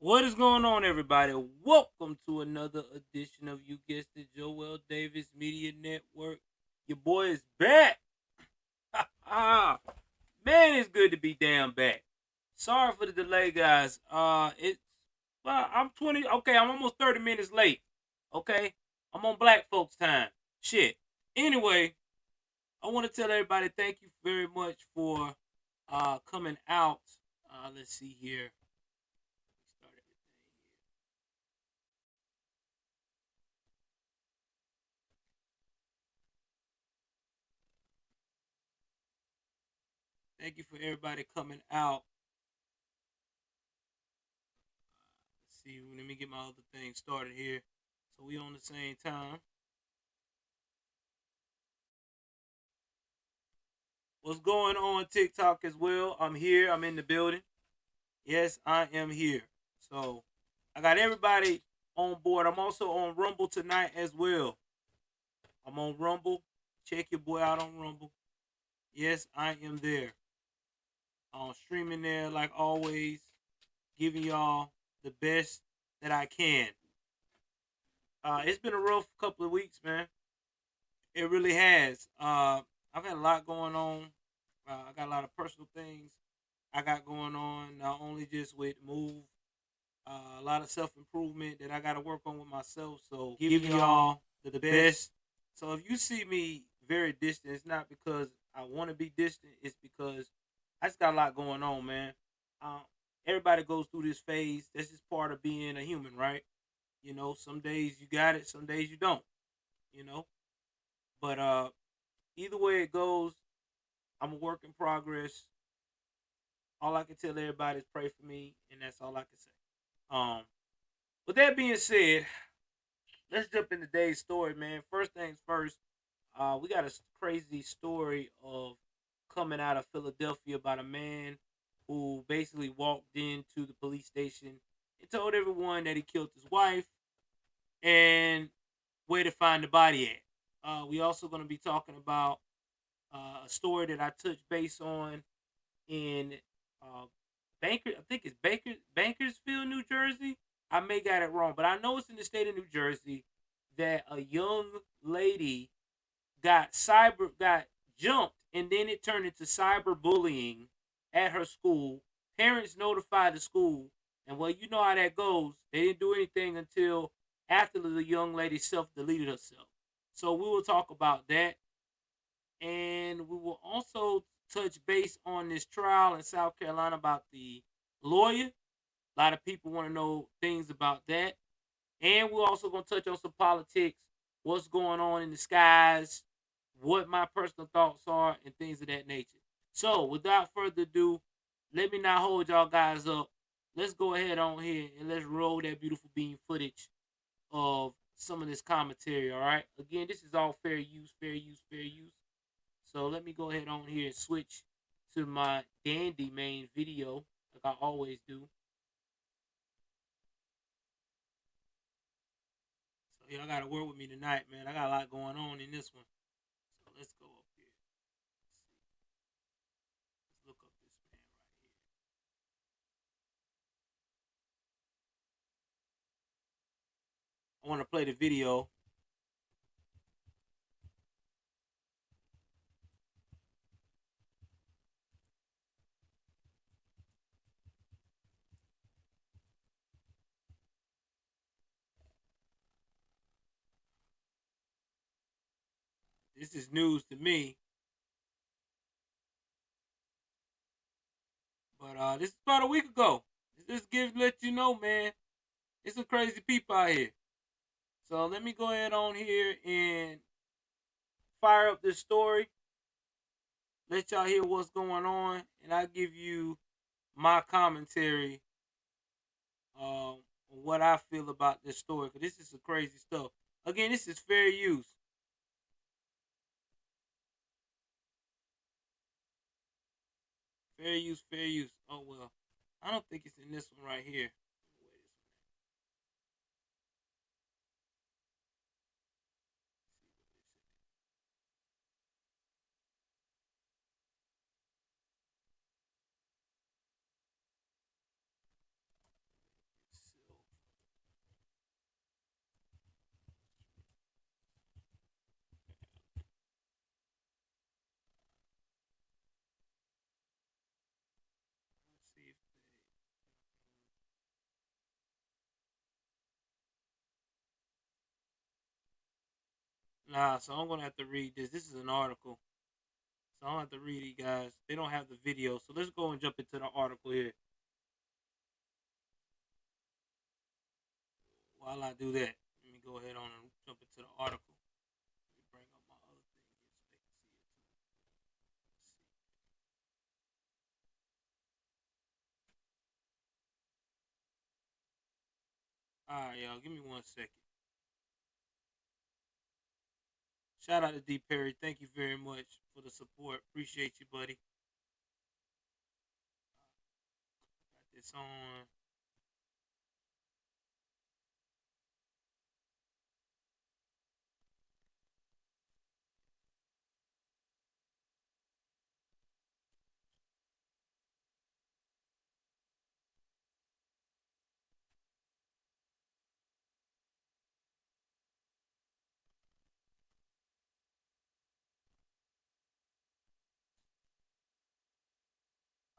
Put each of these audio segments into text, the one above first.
What is going on, everybody? Welcome to another edition of You Guessed It, Joel Davis Media Network. Your boy is back. Man, it's good to be damn back. Sorry for the delay, guys. I'm 20. Okay, I'm almost 30 minutes late. Okay, I'm on Black folks' time. Shit. Anyway, I want to tell everybody thank you very much for coming out. Let's see here. Start everything here. Thank you for everybody coming out. Let's see. Let me get my other thing started here. So we on the same time. What's going on TikTok as well? I'm here. I'm in the building. Yes, I am here. So I got everybody on board. I'm also on Rumble tonight as well. I'm on Rumble. Check your boy out on Rumble. Yes, I am there. I'm streaming there like always, giving y'all the best that I can. It's been a rough couple of weeks, man. It really has. I've had a lot going on. I got a lot of personal things I got going on, not only just with move, a lot of self improvement that I got to work on with myself. So giving y'all the best. So if you see me very distant, it's not because I want to be distant. It's because I just got a lot going on, man. Uh, Everybody goes through this phase. This is part of being a human, right? You know, some days you got it, some days you don't. You know, but either way it goes, I'm a work in progress. All I can tell everybody is pray for me, and that's all I can say. Um, with that being said, let's jump into today's story, man. First things first, we got a crazy story of coming out of Philadelphia about a man who basically walked into the police station and told everyone that he killed his wife and where to find the body at. We also going to be talking about a story that I touched base on in uh, I think it's Bankersfield, New Jersey. I may got it wrong, but I know it's in the state of New Jersey that a young lady got jumped, and then it turned into cyberbullying at her school. Parents notified the school, and well, you know how that goes. They didn't do anything until after the young lady self deleted herself. So we will talk about that, and we will also touch base on this trial in South Carolina about the lawyer. A lot of people want to know things about that. And we're also going to touch on some politics, what's going on in the skies, what my personal thoughts are, and things of that nature. So, without further ado, let me not hold y'all guys up. Let's go ahead on here and let's roll that beautiful beam footage of some of this commentary. All right. Again, this is all fair use, fair use, fair use. So let me go ahead on here and switch to my dandy main video, like I always do. So y'all gotta work with me tonight, man. I got a lot going on in this one. So let's go up here. Let's look up this man right here. I want to play the video. This is news to me, but this is about a week ago. Just let you know, man. It's some crazy people out here. So let me go ahead on here and fire up this story. Let y'all hear what's going on, and I'll give you my commentary on what I feel about this story. Cause this is some crazy stuff. Again, this is fair use. Fair use, fair use. Oh well, I don't think it's in this one right here. Let's see if Nah, so I'm gonna have to read this. This is an article, so I don't have to read it, guys. They don't have the video, so let's go and jump into the article here. While I do that, let me go ahead on and jump into the article. Let me bring up my other thing here so they can see it too. Let's see. All right, y'all, give me 1 second. Shout out to D Perry. Thank you very much for the support. Appreciate you, buddy. Got this on.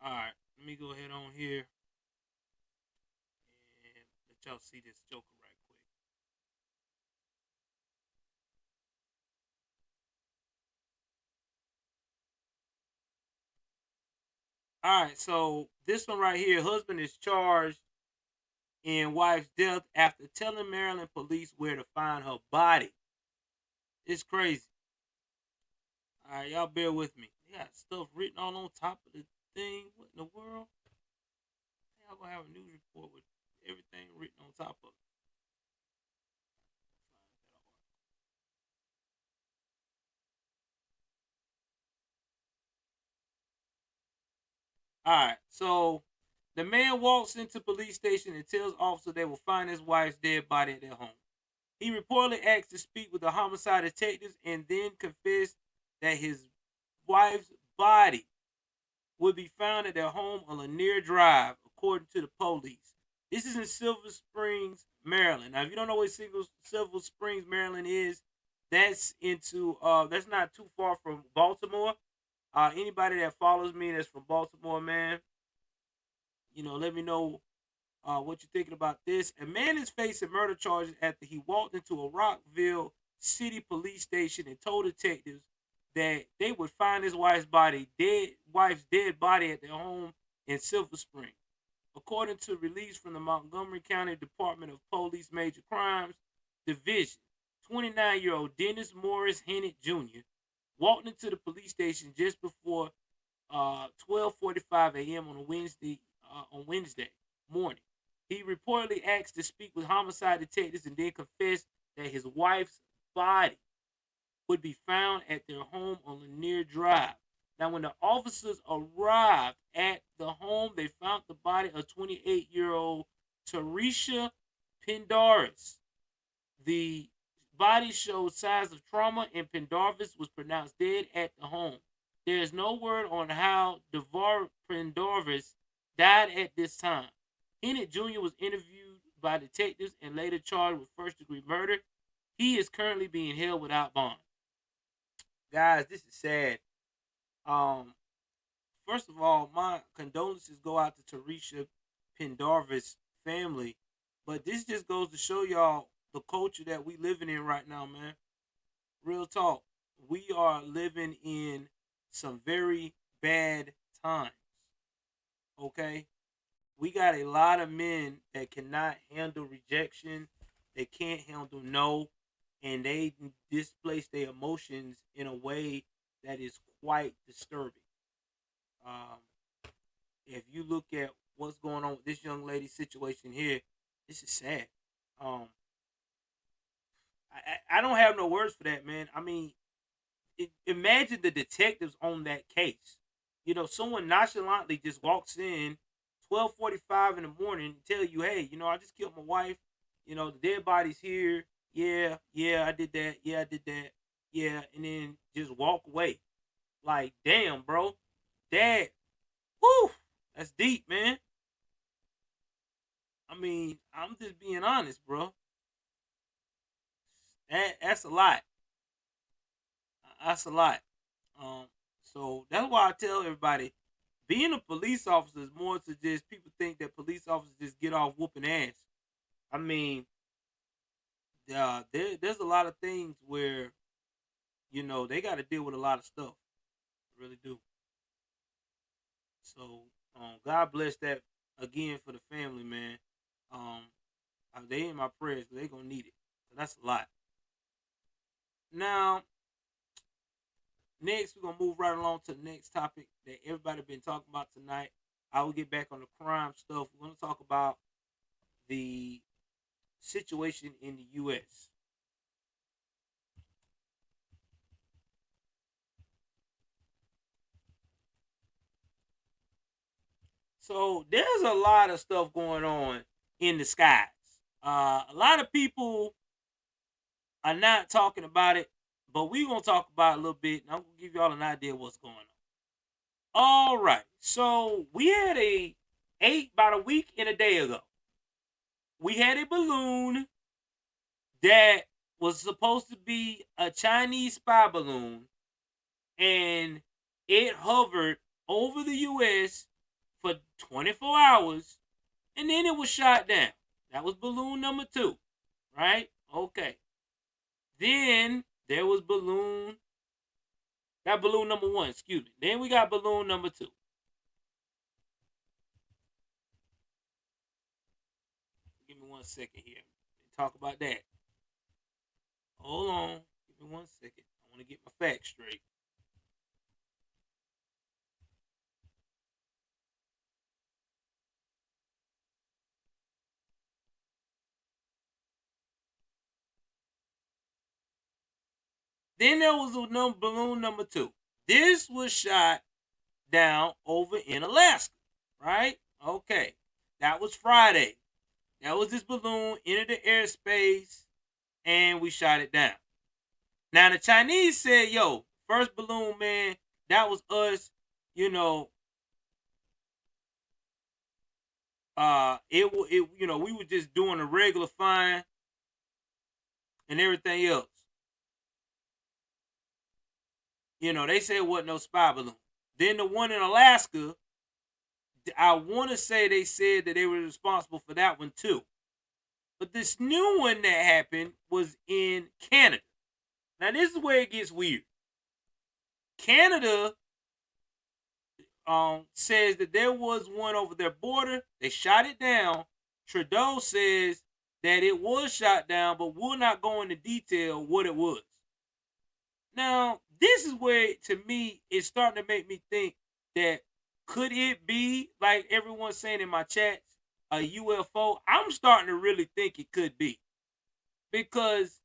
All right, let me go ahead on here and let y'all see this Joker right quick. All right, so this one right here, husband is charged in wife's death after telling Maryland police where to find her body. It's crazy. All right, y'all bear with me. They got stuff written all on top of the thing. What in the world? Y'all gonna have a news report with everything written on top of it. All right, so the man walks into police station and tells officers they will find his wife's dead body at their home. He reportedly asked to speak with the homicide detectives and then confessed that his wife's body would be found at their home on Lanier Drive, according to the police. This is in Silver Springs, Maryland. Now, if you don't know what Silver Springs, Maryland is, that's not too far from Baltimore. Anybody that follows me that's from Baltimore, man, let me know what you're thinking about this. A man is facing murder charges after he walked into a Rockville City police station and told detectives that they would find his wife's dead body at their home in Silver Spring. According to release from the Montgomery County Department of Police Major Crimes Division, 29-year-old Dennis Morris Hennett Jr. walked into the police station just before 12:45 a.m. on Wednesday morning. He reportedly asked to speak with homicide detectives and then confessed that his wife's body would be found at their home on Lanier Drive. Now, when the officers arrived at the home, they found the body of 28-year-old Tarisha Pendarvis. The body showed signs of trauma, and Pendarvis was pronounced dead at the home. There is no word on how DeVar Pendarvis died at this time. Hennett Jr. was interviewed by detectives and later charged with first-degree murder. He is currently being held without bond. Guys, this is sad. Um, First of all, my condolences go out to Tarisha Pendarvis family. But this just goes to show y'all the culture that we living in right now, man. Real talk. We are living in some very bad times. Okay? We got a lot of men that cannot handle rejection. They can't handle no. And they displace their emotions in a way that is quite disturbing. Um, if you look at what's going on with this young lady's situation here, this is sad. Um, I don't have no words for that, man. I mean, imagine the detectives on that case. You know, someone nonchalantly just walks in 12:45 in the morning and tell you, hey, I just killed my wife. The dead body's here. Yeah, yeah, I did that. Yeah, I did that. Yeah, and then just walk away. Like, damn, bro. That, whew, that's deep, man. I mean, I'm just being honest, bro. That's a lot. That's a lot. Um, so that's why I tell everybody, being a police officer is more to just people think that police officers just get off whooping ass. I mean, there's a lot of things where they got to deal with a lot of stuff. They really do. So God bless that again for the family, man. Um, they in my prayers. They gonna need it. So that's a lot. Now, next, we're gonna move right along to the next topic that everybody been talking about tonight. I will get back on the crime stuff. We're gonna talk about the situation in the U.S. So there's a lot of stuff going on in the skies. A lot of people are not talking about it, but we're gonna talk about it a little bit, and I'm gonna give y'all an idea of what's going on. All right, so we had about a week and a day ago. We had a balloon that was supposed to be a Chinese spy balloon, and it hovered over the U.S. for 24 hours, and then it was shot down. That was balloon number 2, right? Okay. Then there was balloon number 1, excuse me. Then we got balloon number 2. Give me 1 second here. Talk about that. Hold on. Give me 1 second. I want to get my facts straight. Then there was balloon number 2. This was shot down over in Alaska, right? Okay. That was Friday. That was this balloon entered the airspace and we shot it down. Now the Chinese said, yo, first balloon, man, that was us, you know, we were just doing a regular flying and everything else. They said it wasn't no spy balloon. Then the one in Alaska, I want to say they said that they were responsible for that one too. But this new one that happened was in Canada. Now this is where it gets weird. Canada says that there was one over their border. They shot it down. Trudeau says that it was shot down, but will not go into detail what it was. Now, this is where, to me, it's starting to make me think that could it be, like everyone's saying in my chats, a UFO? I'm starting to really think it could be. Because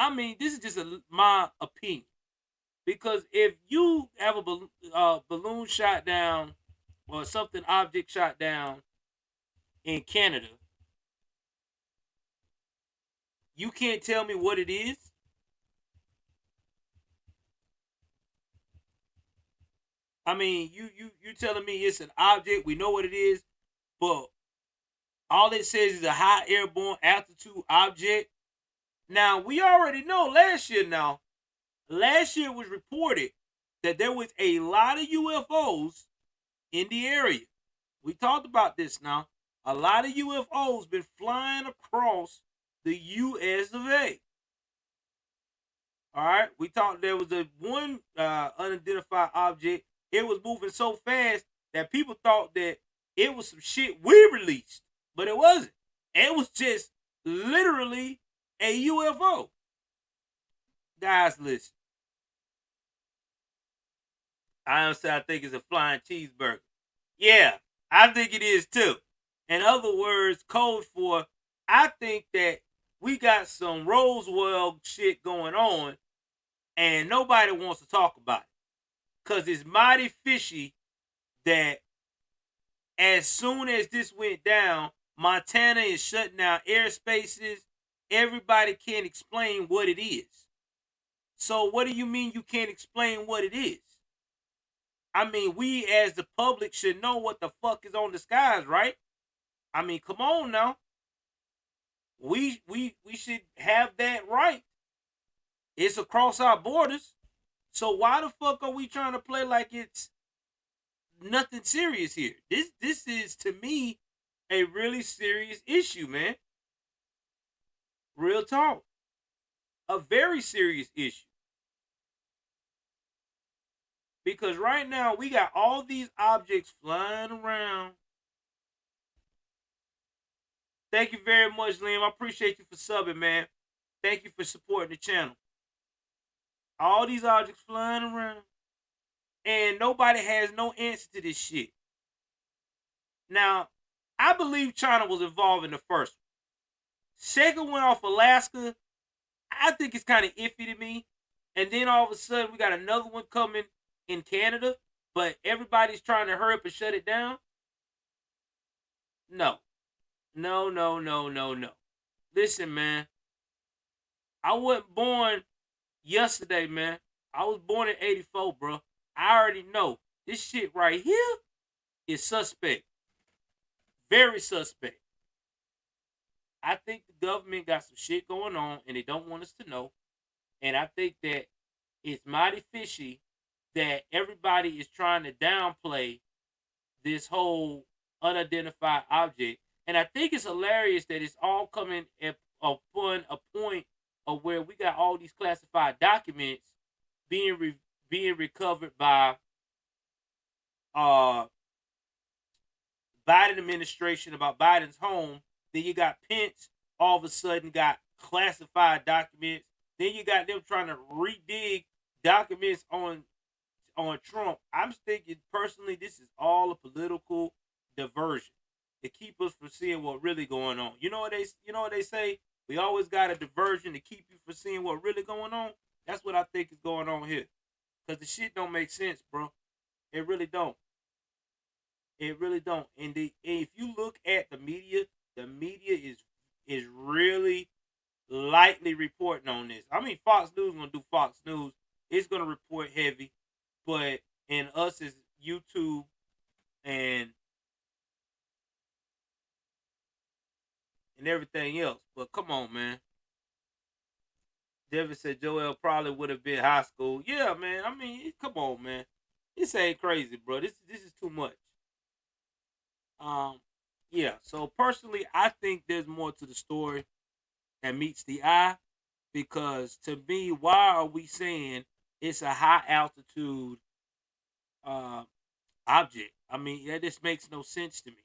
I mean, this is just my opinion. Because if you have a balloon shot down or something object shot down in Canada, you can't tell me what it is. I mean, you telling me it's an object, we know what it is, but all it says is a high airborne altitude object. Now, we already know last year was reported that there was a lot of UFOs in the area. We talked about this now. A lot of UFOs been flying across the US of A. All right, we talked. There was a one unidentified object. It was moving so fast that people thought that it was some shit we released, but it wasn't. It was just literally a UFO. Guys, listen. I honestly, I think it's a flying cheeseburger. Yeah, I think it is too. In other words, code for I think that we got some Roswell shit going on and nobody wants to talk about it. Cause it's mighty fishy that as soon as this went down, Montana is shutting down airspaces. Everybody can't explain what it is. So what do you mean you can't explain what it is? I mean, we as the public should know what the fuck is on the skies, right? I mean, come on now. We should have that right. It's across our borders. So why the fuck are we trying to play like it's nothing serious here? This is to me a really serious issue, man. Real talk. A very serious issue. Because right now we got all these objects flying around. Thank you very much, Liam. I appreciate you for subbing, man. Thank you for supporting the channel. All these objects flying around. And nobody has no answer to this shit. Now, I believe China was involved in the first one. Second one off Alaska, I think it's kind of iffy to me. And then all of a sudden, we got another one coming in Canada, but everybody's trying to hurry up and shut it down. No. No. Listen, man. I wasn't born yesterday, man. I was born in 84, bro. I already know. This shit right here is suspect. Very suspect. I think the government got some shit going on and they don't want us to know. And I think that it's mighty fishy that everybody is trying to downplay this whole unidentified object. And I think it's hilarious that it's all coming upon a point of where we got all these classified documents being recovered by Biden administration about Biden's home. Then you got Pence all of a sudden got classified documents. Then you got them trying to redig documents on Trump. I'm thinking personally this is all a political diversion to keep us from seeing what really going on. You know what they say? We always got a diversion to keep you from seeing what really going on. That's what I think is going on here. Cause the shit don't make sense, bro. It really don't. It really don't. And if you look at the media is really lightly reporting on this. I mean, Fox News gonna do Fox News. It's gonna report heavy, but in us as YouTube and everything else. But come on, man. Devin said Joel probably would have been high school. Yeah, man. I mean, come on, man. This ain't crazy, bro. This is too much. Yeah. So personally, I think there's more to the story that meets the eye. Because to me, why are we saying it's a high altitude uh, object? I mean, that just makes no sense to me.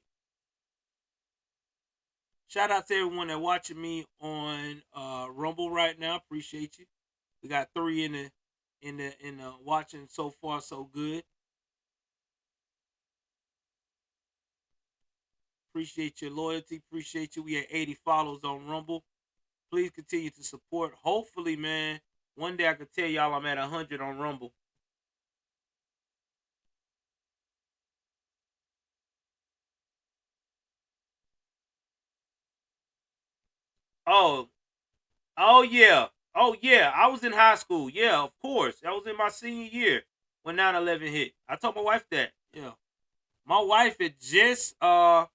Shout out to everyone that watching me on Rumble right now. Appreciate you. We got 3 in the watching so far, so good. Appreciate your loyalty. Appreciate you. We had 80 follows on Rumble. please continue to support. Hopefully, man, one day I could tell y'all I'm at 100 on Rumble. Oh, oh yeah. Oh yeah. I was in high school. Yeah, of course. I was in my senior year when 9/11 hit. I told my wife that. Yeah. My wife had just had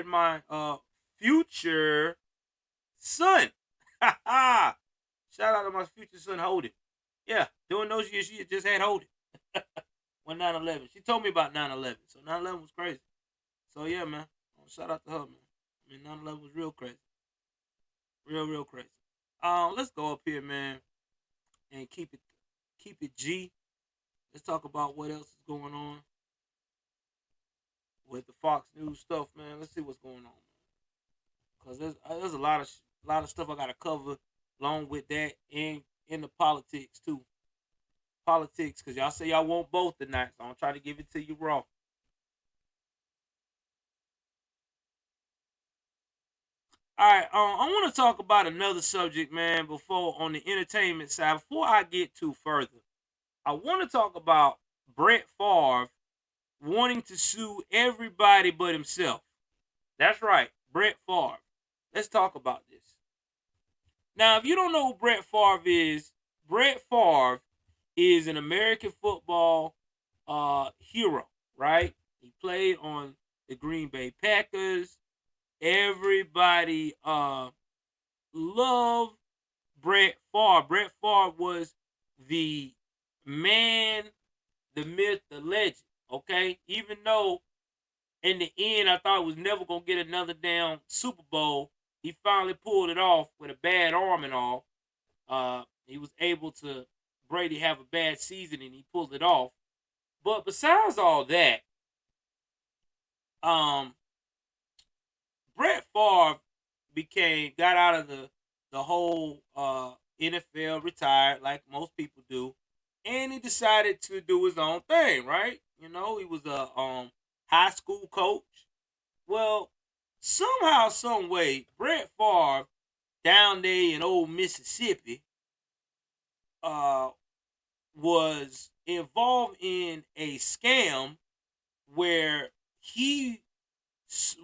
my future son. Shout out to my future son Holden. Yeah, during those years she had just had Holden when 9/11. She told me about 9/11. So 9/11 was crazy. So yeah, man. Shout out to her, man. I mean 9/11 was real crazy. Real crazy. Let's go up here, man, and keep it G. Let's talk about what else is going on with the Fox News stuff, man. Let's see what's going on, because there's a lot of stuff I gotta cover along with that, and in the politics too. Politics, because y'all say y'all want both tonight, so I'm trying to give it to you raw. All right, I want to talk about another subject, man. Before on the entertainment side, before I get too further, I want to talk about Brett Favre wanting to sue everybody but himself. That's right, Brett Favre. Let's talk about this. Now, if you don't know who Brett Favre is an American football hero, right? He played on the Green Bay Packers. Everybody loved Brett Favre. Brett Favre was the man, the myth, the legend. Okay, even though in the end I thought it was never gonna get another damn Super Bowl, he finally pulled it off with a bad arm and all. He was able to Brady have a bad season and he pulled it off. But besides all that, um, Brett Favre got out of the whole NFL, retired like most people do, and he decided to do his own thing. Right? You know, he was a high school coach. Well, somehow, some way, Brett Favre down there in old Mississippi uh, was involved in a scam where he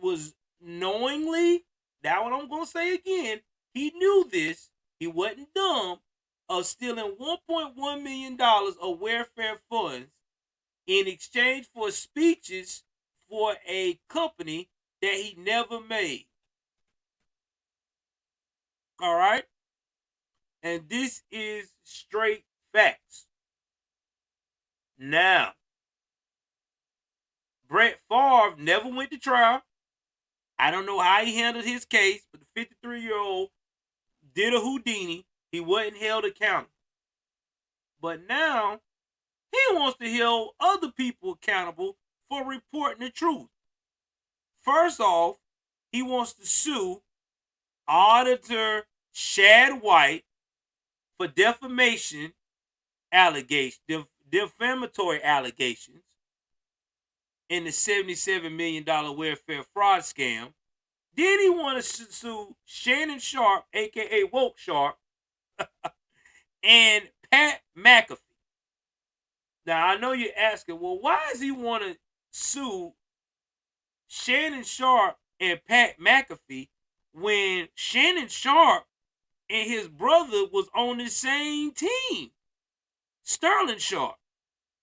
was knowingly, now what I'm going to say again, he knew this, he wasn't dumb, of stealing $1.1 million of welfare funds in exchange for speeches for a company that he never made. All right? And this is straight facts. Now, Brett Favre never went to trial. I don't know how he handled his case, but the 53-year-old did a Houdini. He wasn't held accountable. But now, he wants to hold other people accountable for reporting the truth. First off, he wants to sue Auditor Shad White for defamation allegations, defamatory allegations in the $77 million welfare fraud scam. Then he want to sue Shannon Sharp, aka Woke Sharp, and Pat McAfee. Now I know you're asking, well, why does he want to sue Shannon Sharp and Pat McAfee when Shannon Sharp and his brother was on the same team? Sterling Sharp.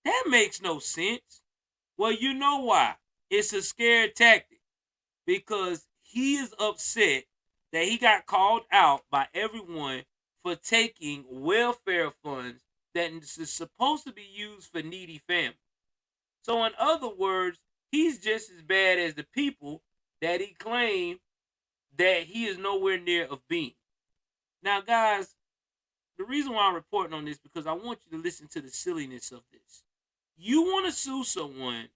That makes no sense. Well, you know why. It's a scare tactic. Because he is upset that he got called out by everyone for taking welfare funds that is supposed to be used for needy families. So, in other words, he's just as bad as the people that he claimed that he is nowhere near of being. Now, guys, the reason why I'm reporting on this is because I want you to listen to the silliness of this. You want to sue someone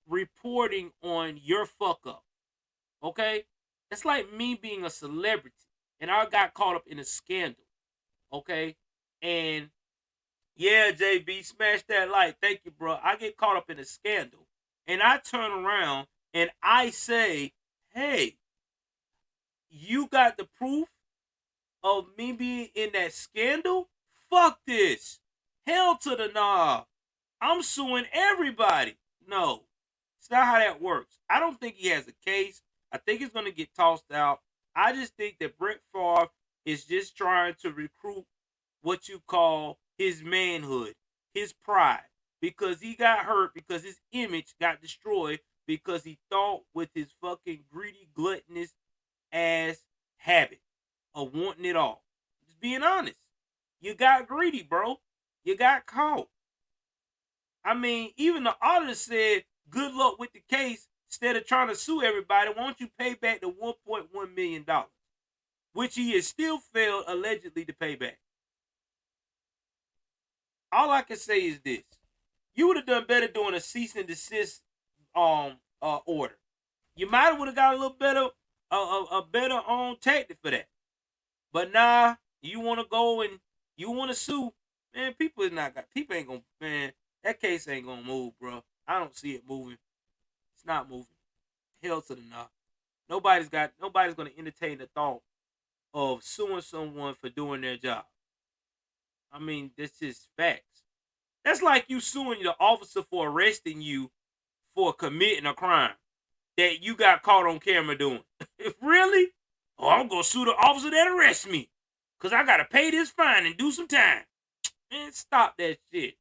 reporting on your fuck up, okay? It's like me being a celebrity and I got caught up in a scandal, okay? And yeah, JB, smash that like. Thank you, bro. I get caught up in a scandal and I turn around and I say, hey, you got the proof of me being in that scandal, fuck this. Hell to the nah. I'm suing everybody. No, it's not how that works. I don't think he has a case. I think it's going to get tossed out. I just think that Brett Favre is just trying to recruit what you call his manhood, his pride, because he got hurt, because his image got destroyed, because he thought with his fucking greedy, gluttonous ass habit of wanting it all. Just being honest. You got greedy, bro. You got caught. I mean, even the auditor said, good luck with the case. Instead of trying to sue everybody, why don't you pay back the $1.1 million, which he has still failed allegedly to pay back. All I can say is this. You would have done better doing a cease and desist order. You might have would have got a little better a better tactic for that. But nah, you want to go and you want to sue, man. People ain't gonna, man. That case ain't gonna move, bro. I don't see it moving. It's not moving. Hell to the nah. Nobody's gonna entertain the thought of suing someone for doing their job. I mean, that's just facts. That's like you suing the officer for arresting you for committing a crime that you got caught on camera doing. Really? Oh, I'm gonna sue the officer that arrests me because I gotta pay this fine and do some time. Man, stop that shit.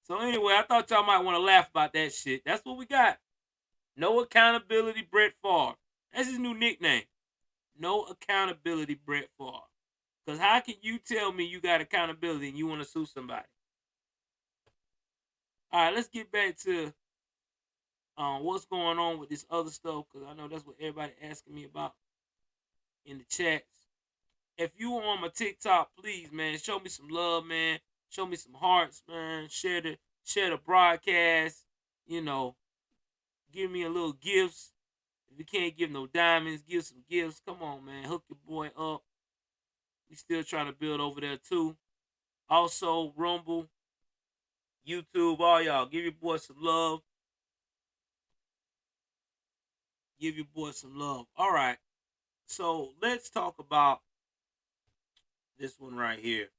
So anyway, I thought y'all might want to laugh about that shit. That's what we got. No accountability, Brett Favre. That's his new nickname. No accountability, Brett Favre. Because how can you tell me you got accountability and you want to sue somebody? All right, let's get back to what's going on with this other stuff, because I know that's what everybody asking me about in the chats. If you on my TikTok, please, man, show me some love, man. Show me some hearts, man. Share the broadcast. You know, give me a little gifts. If you can't give no diamonds, give some gifts. Come on, man. Hook your boy up. We still trying to build over there too. Also, Rumble, YouTube, all y'all, give your boy some love. Give your boy some love. All right. So let's talk about this one right here.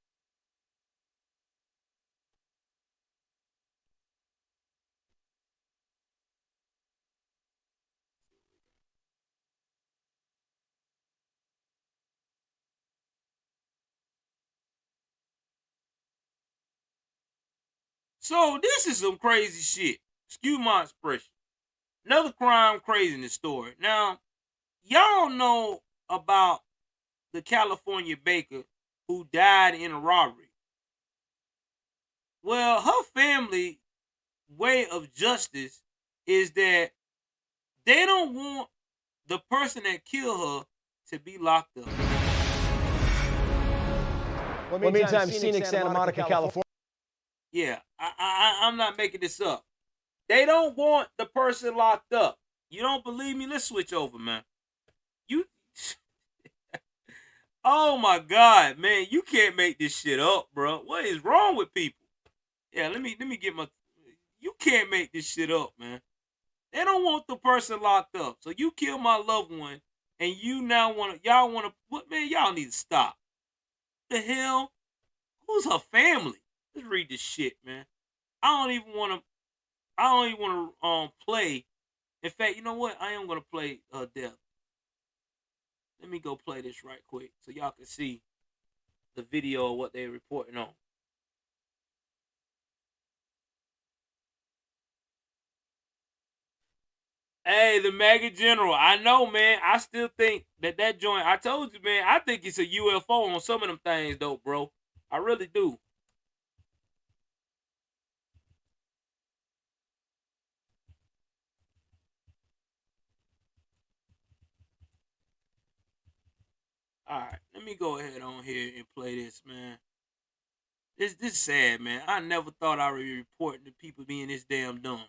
So this is some crazy shit. Excuse my expression. Another crime craziness story. Now, y'all know about the California baker who died in a robbery. Well, her family way of justice is that they don't want the person that killed her to be locked up. Well, meantime, scenic Santa Monica, California. Yeah, I'm not making this up. They don't want the person locked up. You don't believe me? Let's switch over, man. You, oh my God, man, you can't make this shit up, bro. What is wrong with people? Yeah, let me get my. You can't make this shit up, man. They don't want the person locked up. So you kill my loved one, and you now y'all want to put, man, y'all need to stop. The hell? Who's her family? Let's read this shit, man. I don't even want to play. In fact, you know what? I am gonna play death. Let me go play this right quick so y'all can see the video of what they're reporting on. Hey, the Mega General. I know, man. I still think that joint. I told you, man. I think it's a UFO on some of them things, though, bro. I really do. All right, let me go ahead on here and play this, man. This is sad, man. I never thought I would be reporting to people being this damn dumb.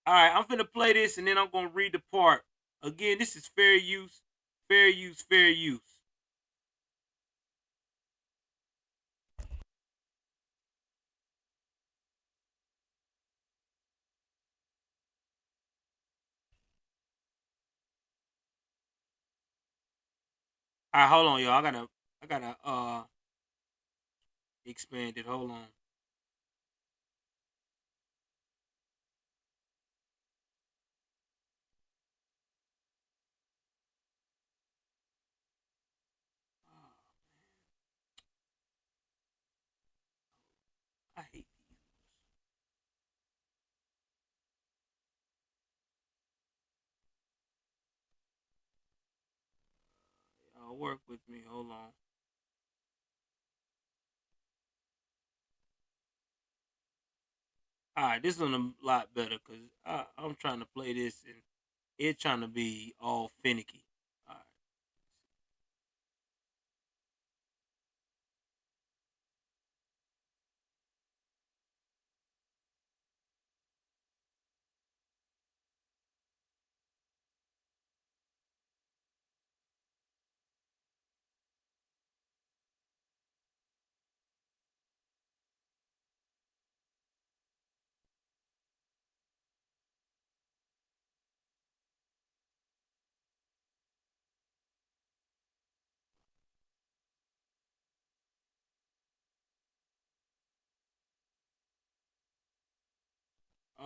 All right, I'm finna play this and then I'm gonna read the part. Again, this is fair use, fair use, fair use. All right, hold on, y'all. I gotta expand it. Hold on. I hate these. Y'all work with me. Hold on. All right, this one a lot better because I'm trying to play this and it's trying to be all finicky. All right.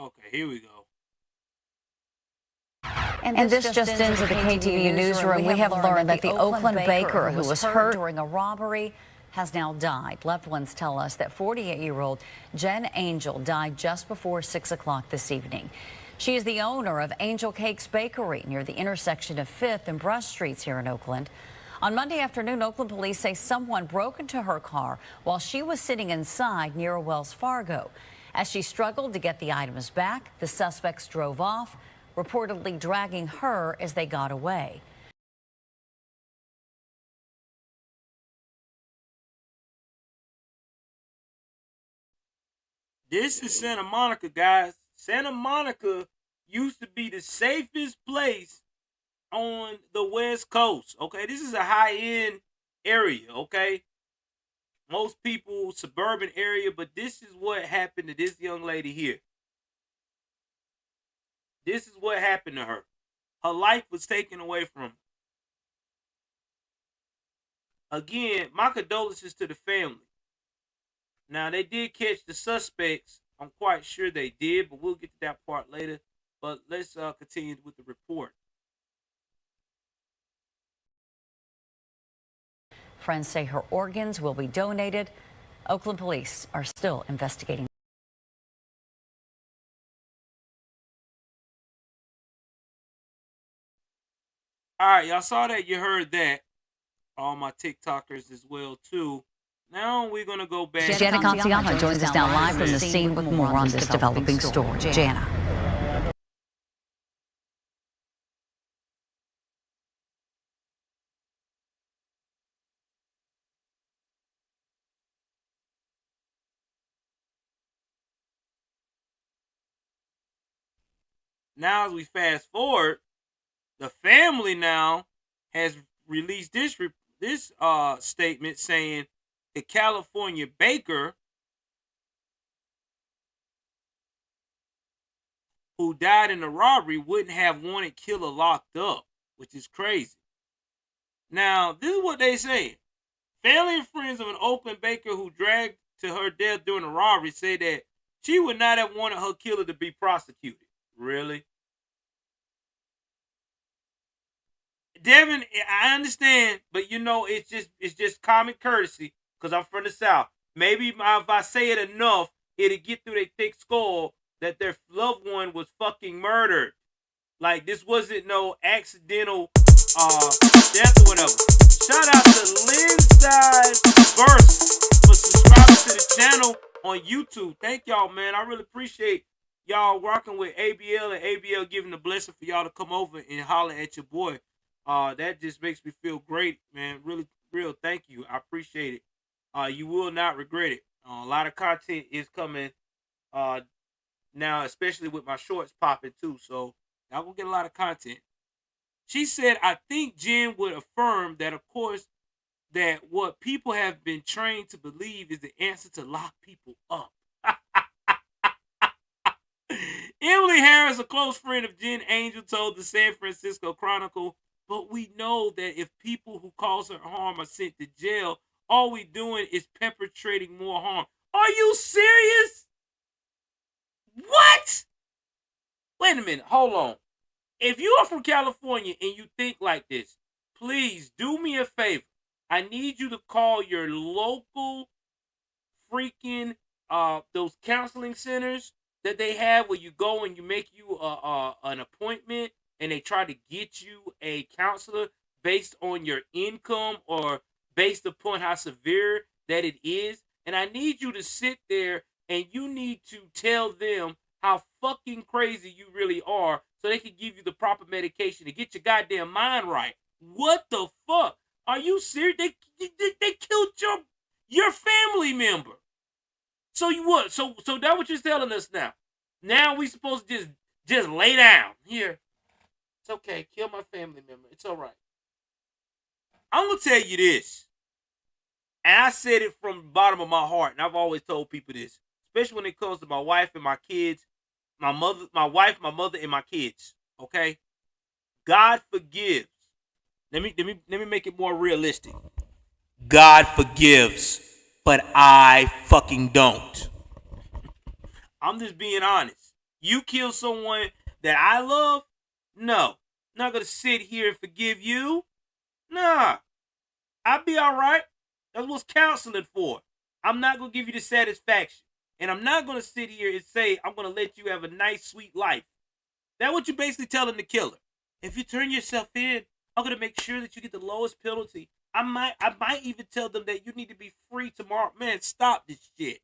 Okay, here we go. And this just into the KTVU newsroom. We have learned that the Oakland baker who was hurt during a robbery has now died. Loved ones tell us that 48-year-old Jen Angel died just before 6 o'clock this evening. She is the owner of Angel Cakes Bakery near the intersection of 5th and Brush Streets here in Oakland. On Monday afternoon, Oakland police say someone broke into her car while she was sitting inside near a Wells Fargo. As she struggled to get the items back, the suspects drove off, reportedly dragging her as they got away. This is Santa Monica, guys. Santa Monica used to be the safest place on the West Coast. Okay, this is a high-end area. Okay, most people suburban area, but this is what happened to this young lady here. This is what happened to her. Her life was taken away from her. Again, my condolences to the family. Now, they did catch the suspects. I'm quite sure they did, but we'll get to that part later. But let's continue with the report. Friends say her organs will be donated. Oakland police are still investigating. All right, y'all saw that. You heard that. All my TikTokers as well, too. Now we're going to go back. Jana Canciano joins us now live from the scene with more on this developing story. Jana. Now, as we fast forward, the family now has released this statement saying the California baker who died in the robbery wouldn't have wanted killer locked up, which is crazy. Now, this is what they say. Family and friends of an Oakland baker who dragged to her death during the robbery say that she would not have wanted her killer to be prosecuted. Really? Devin, I understand, but you know, it's just common courtesy because I'm from the South. Maybe if I say it enough, it'll get through their thick skull that their loved one was fucking murdered. Like this wasn't no accidental death or whatever. Shout out to Linside Verse for subscribing to the channel on YouTube. Thank y'all, man. I really appreciate y'all rocking with ABL and ABL giving the blessing for y'all to come over and holler at your boy. That just makes me feel great, man. Really, real. Thank you. I appreciate it. You will not regret it. A lot of content is coming now, especially with my shorts popping too. So y'all gonna get a lot of content. She said, I think Jen would affirm that, of course, that what people have been trained to believe is the answer to lock people up. Emily Harris, a close friend of Jen Angel, told the San Francisco Chronicle But we know that if people who cause her harm are sent to jail, all we doing is perpetrating more harm. Are you serious? What? Wait a minute. Hold on. If you are from California and you think like this, please do me a favor. I need you to call your local freaking those counseling centers that they have where you go and you make you an appointment and they try to get you a counselor based on your income or based upon how severe that it is. And I need you to sit there and you need to tell them how fucking crazy you really are so they can give you the proper medication to get your goddamn mind right. What the fuck? Are you serious? They killed your family member. So you what? So that what you're telling us now? Now we supposed to just lay down here. It's okay. Kill my family member. It's all right. I'm gonna tell you this, and I said it from the bottom of my heart, and I've always told people this, especially when it comes to my wife and my kids, my mother, my wife, my mother, and my kids. Okay, God forgives. Let me make it more realistic. God forgives, but I fucking don't. I'm just being honest. You kill someone that I love? No. I'm not gonna sit here and forgive you. Nah. I'll be alright. That's what's counseling for. I'm not gonna give you the satisfaction. And I'm not gonna sit here and say I'm gonna let you have a nice, sweet life. That's what you're basically telling the killer. If you turn yourself in, I'm gonna make sure that you get the lowest penalty. I might even tell them that you need to be free tomorrow. Man, stop this shit.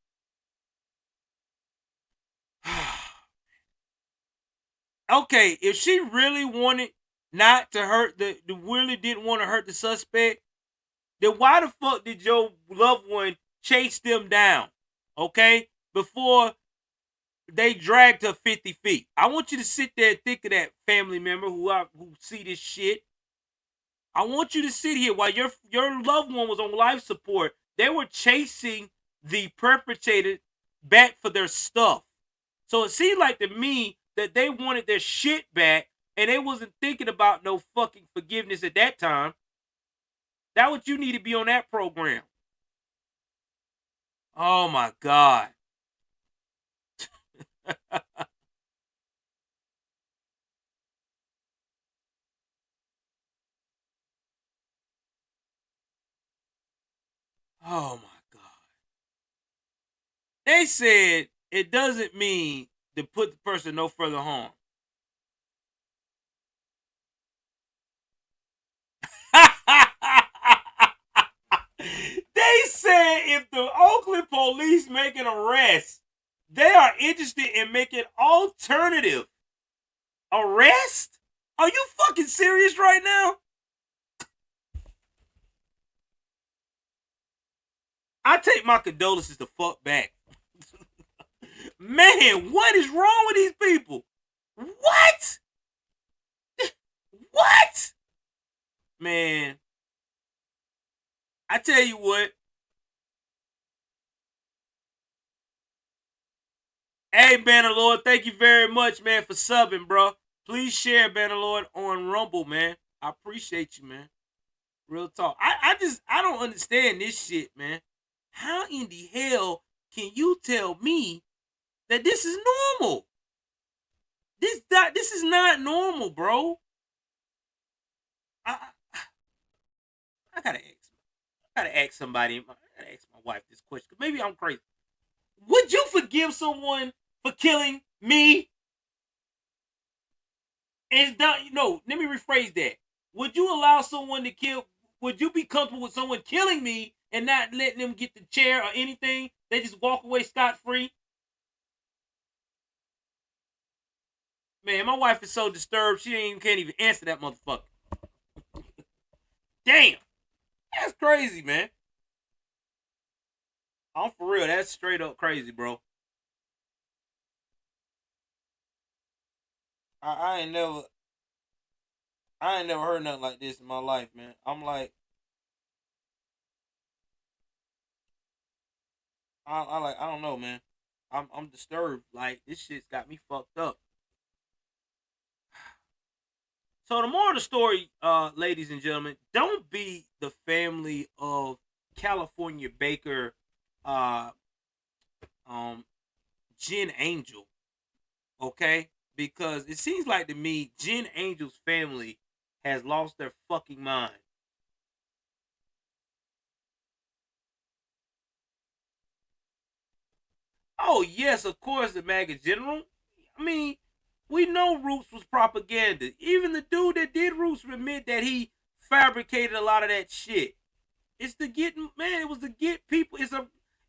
Okay, if she really wanted not to hurt really didn't want to hurt the suspect, then why the fuck did your loved one chase them down? Okay, before they dragged her 50 feet. I want you to sit there and think of that family member who see this shit. I want you to sit here while your loved one was on life support. They were chasing the perpetrator back for their stuff. So it seemed like to me that they wanted their shit back and they wasn't thinking about no fucking forgiveness at that time. That what you need to be on that program. Oh my God. Oh my God. They said it doesn't mean to put the person no further harm. They said if the Oakland police make an arrest, they are interested in making alternative arrest? Are you fucking serious right now? I take my condolences the fuck back. Man, what is wrong with these people? What? What? Man, I tell you what. Hey, Bannerlord, thank you very much, man, for subbing, bro. Please share Bannerlord on Rumble, man. I appreciate you, man. Real talk. I don't understand this shit, man. How in the hell can you tell me that this is normal? This is not normal, bro. I gotta ask somebody. I gotta ask my wife this question. Maybe I'm crazy. Would you forgive someone for killing me? And no, let me rephrase that. Would you allow someone to kill? Would you be comfortable with someone killing me and not letting them get the chair or anything? They just walk away scot-free? Man, my wife is so disturbed she can't even answer that motherfucker. Damn. That's crazy, man. I'm for real. That's straight up crazy, bro. I ain't never heard nothing like this in my life, man. I'm like, I don't know, man. I'm disturbed. Like this shit's got me fucked up. So the moral of the story, ladies and gentlemen, don't be the family of California baker, uh, um, Jen Angel, okay? Because it seems like to me, Jen Angel's family has lost their fucking mind. Oh yes, of course, the MAGA general. I mean, we know Roots was propaganda. Even the dude that did Roots admit that he fabricated a lot of that shit. It's to get, man. It was to get people.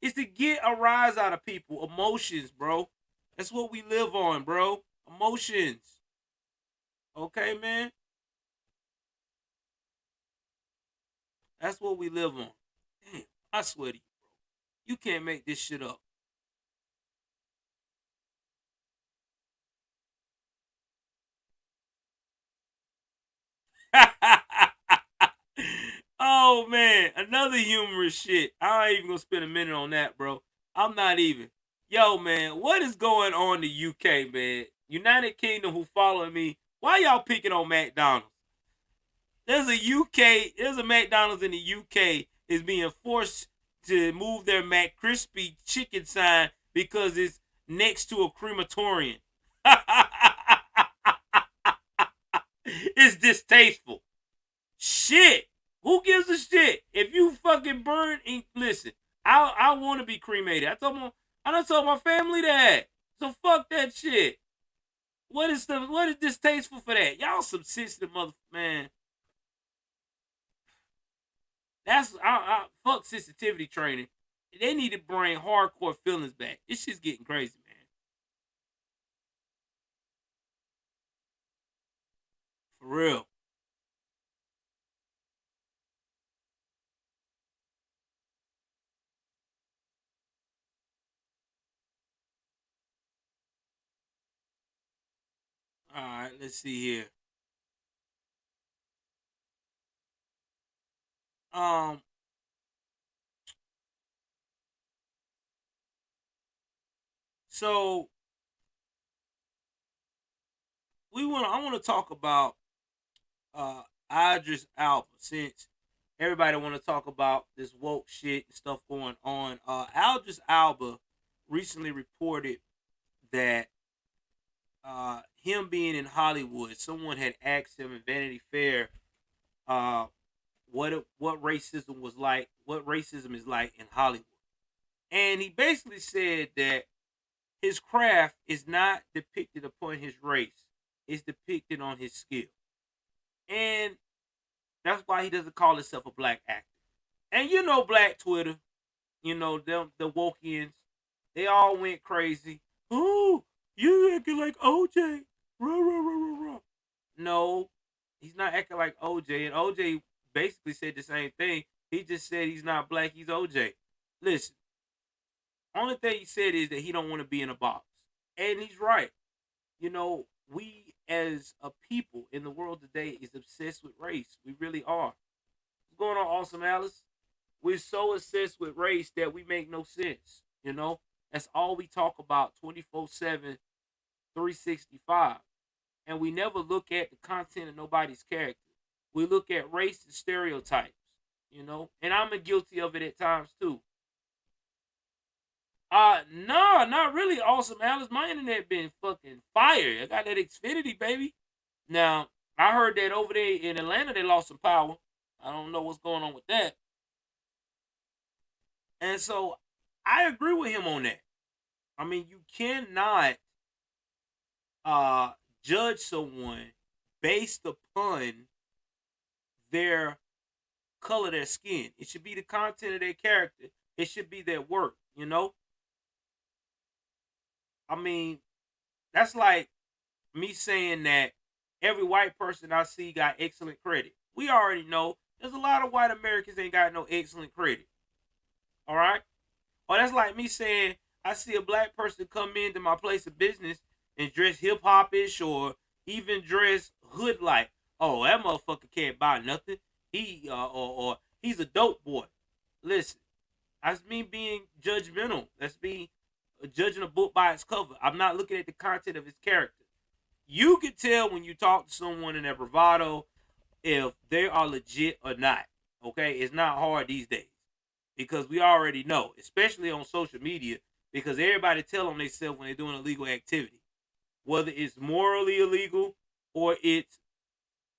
It's to get a rise out of people. Emotions, bro. That's what we live on, bro. Emotions. Okay, man. That's what we live on. Damn, I swear to you, bro. You can't make this shit up. Oh man, another humorous shit. I ain't even gonna spend a minute on that, bro. I'm not even. Yo, man, what is going on in the UK, man? United Kingdom who following me. Why y'all picking on McDonald's? There's a McDonald's in the UK is being forced to move their McCrispy chicken sign because it's next to a crematorium. It's distasteful. Shit. Who gives a shit? If you fucking burn and listen, I want to be cremated. I done told my family that. So fuck that shit. What is distasteful for that? Y'all some sensitive mother man. That's I fuck sensitivity training. They need to bring hardcore feelings back. This shit's getting crazy, man. For real. All right, let's see here. Um, so I want to talk about uh Idris Alba since everybody want to talk about this woke shit and stuff going on. Idris Alba recently reported that him being in Hollywood, someone had asked him in Vanity Fair uh what racism was like, what racism is like in Hollywood. And he basically said that his craft is not depicted upon his race, it's depicted on his skill. And that's why he doesn't call himself a black actor. And you know, Black Twitter, you know, them the Wokians, they all went crazy. Oh, you acting like OJ. Rah, rah, rah, rah, rah. No, he's not acting like OJ. And OJ basically said the same thing. He just said he's not black, he's OJ. Listen, only thing he said is that he don't want to be in a box. And he's right. You know, we as a people in the world today is obsessed with race. We really are. What's going on, Awesome Alice? We're so obsessed with race that we make no sense. You know, that's all we talk about 24/7, 365. And we never look at the content of nobody's character. We look at race and stereotypes, you know, and I'm guilty of it at times too. No, not really, Awesome Alice. My internet been fucking fire. I got that Xfinity, baby. Now, I heard that over there in Atlanta they lost some power. I don't know what's going on with that. And so I agree with him on that. I mean, you cannot uh judge someone based upon their color, their skin. It should be the content of their character. It should be their work, you know? I mean, that's like me saying that every white person I see got excellent credit. We already know there's a lot of white Americans ain't got no excellent credit. All right? Or that's like me saying I see a black person come into my place of business and dress hip hopish or even dress hood like. Oh, that motherfucker can't buy nothing. He or he's a dope boy. Listen, that's me being judgmental. That's me judging a book by its cover. I'm not looking at the content of his character. You can tell when you talk to someone in their bravado if they are legit or not. Okay, it's not hard these days because we already know, especially on social media, because everybody tell on themselves when they're doing illegal activity, whether it's morally illegal or it's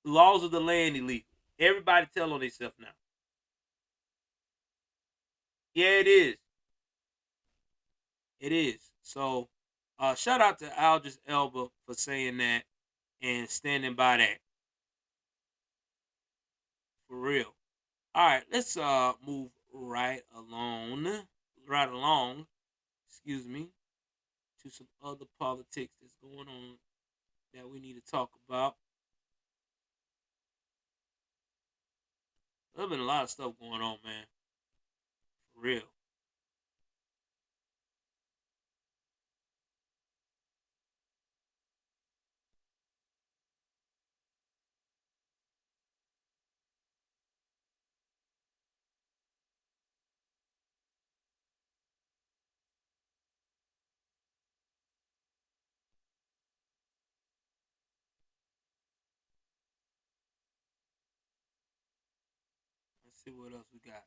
laws of the land illegal. Everybody tell on themselves now. Yeah, it is. It is. So, shout out to Aldris Elba for saying that and standing by that for real. All right, let's move right along. Excuse me, to some other politics that's going on that we need to talk about. There's been a lot of stuff going on, man. For real. Let's see what else we got.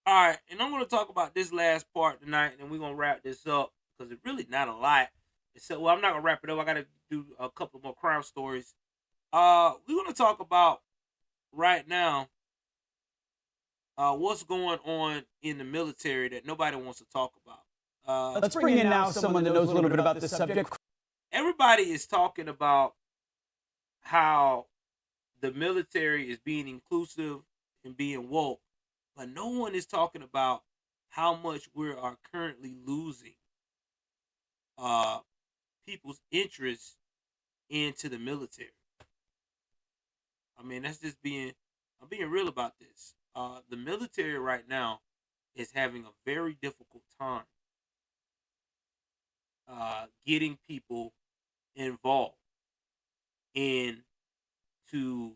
All right, and I'm going to talk about this last part tonight, and we're going to wrap this up because it's really not a lot. Except, well, I'm not going to wrap it up. I got to do a couple more crime stories. We're going to talk about right now what's going on in the military that nobody wants to talk about. Let's bring in now someone that knows a little bit about this subject. Everybody is talking about how the military is being inclusive and being woke, but no one is talking about how much we are currently losing uh, people's interest into the military. I mean, I'm being real about this. The military right now is having a very difficult time getting people involved into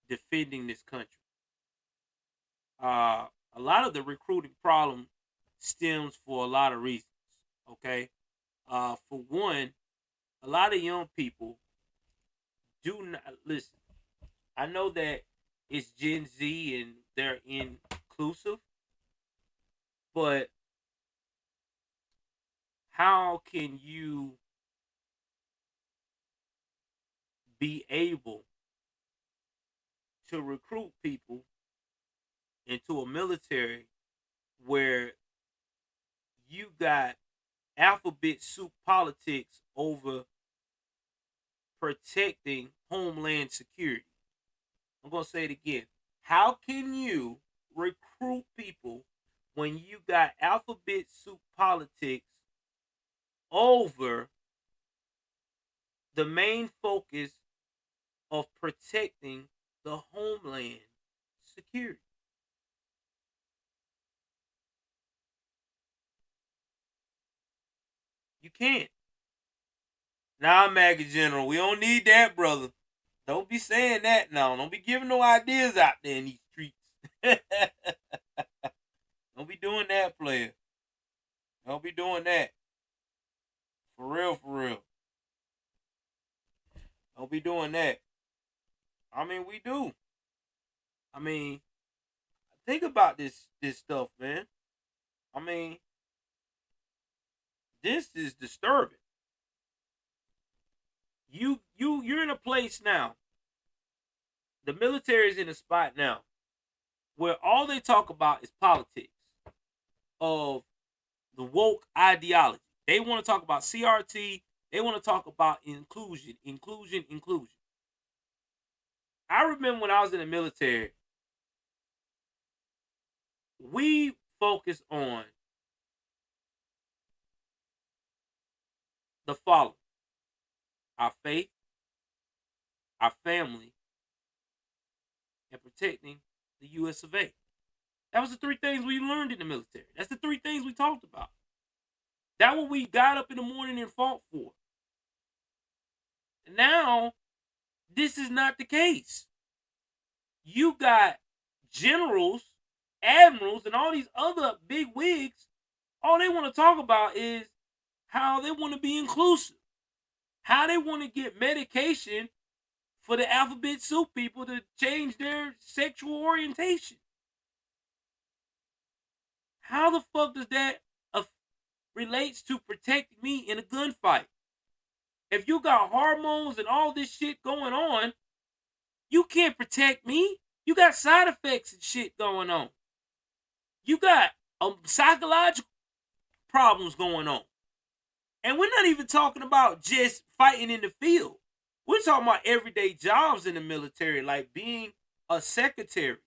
defending this country. A lot of the recruiting problem stems for a lot of reasons. Okay, for one, a lot of young people do not listen. I know that it's Gen Z and they're inclusive, but how can you be able to recruit people into a military where you got alphabet soup politics over protecting homeland security? I'm going to say it again. How can you recruit people when you got alphabet soup politics over the main focus of protecting the homeland security? You can't. Nah, MAGA General, we don't need that, brother. Don't be saying that now. Don't be giving no ideas out there in these streets. Don't be doing that, player. Don't be doing that. For real, for real. Don't be doing that. I mean, we do. I mean, think about this stuff, man. I mean, this is disturbing. You're in a place now. The military is in a spot now where all they talk about is politics of the woke ideology. They want to talk about CRT. They want to talk about inclusion, inclusion, inclusion. I remember when I was in the military, we focused on the following: our faith, our family, and protecting the US of A. That was the three things we learned in the military. That's the three things we talked about. That's what we got up in the morning and fought for. And now this is not the case. You got generals, admirals, and all these other big wigs. All they want to talk about is how they want to be inclusive, how they want to get medication for the alphabet soup people to change their sexual orientation. How the fuck does that relates to protecting me in a gunfight? If you got hormones and all this shit going on, you can't protect me. You got side effects and shit going on. You got psychological problems going on. And we're not even talking about just fighting in the field. We're talking about everyday jobs in the military, like being a secretary,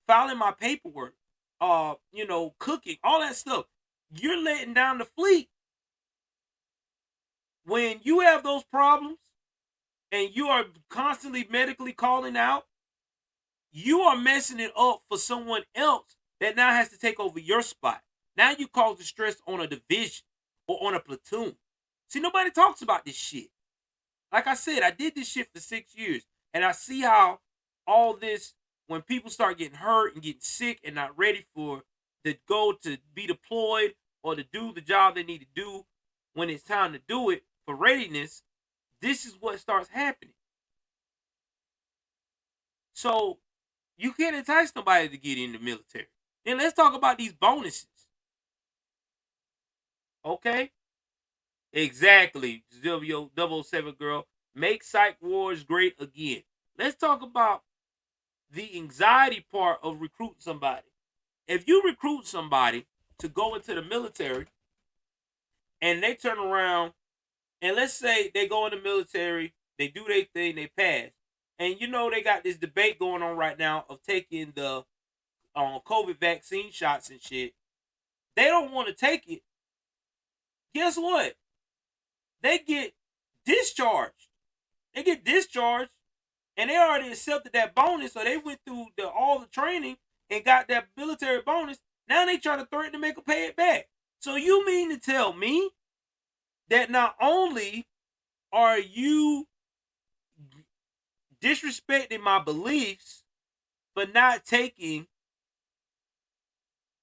filing my paperwork, cooking, all that stuff. You're letting down the fleet. When you have those problems and you are constantly medically calling out, you are messing it up for someone else that now has to take over your spot. Now you cause the stress on a division or on a platoon. See, nobody talks about this shit. Like I said, I did this shit for 6 years, and I see how all this, when people start getting hurt and getting sick and not ready for to go to be deployed or to do the job they need to do when it's time to do it for readiness, this is what starts happening. So you can't entice nobody to get in the military. Then let's talk about these bonuses. Okay? Exactly. 007 girl. Make psych wars great again. Let's talk about the anxiety part of recruiting somebody. If you recruit somebody to go into the military and they turn around and let's say they go in the military, they do their thing, they pass. And they got this debate going on right now of taking the COVID vaccine shots and shit. They don't want to take it. Guess what? They get discharged. They get discharged and they already accepted that bonus, so they went through all the training and got that military bonus. Now they trying to threaten to make them pay it back. So you mean to tell me that not only are you disrespecting my beliefs for not taking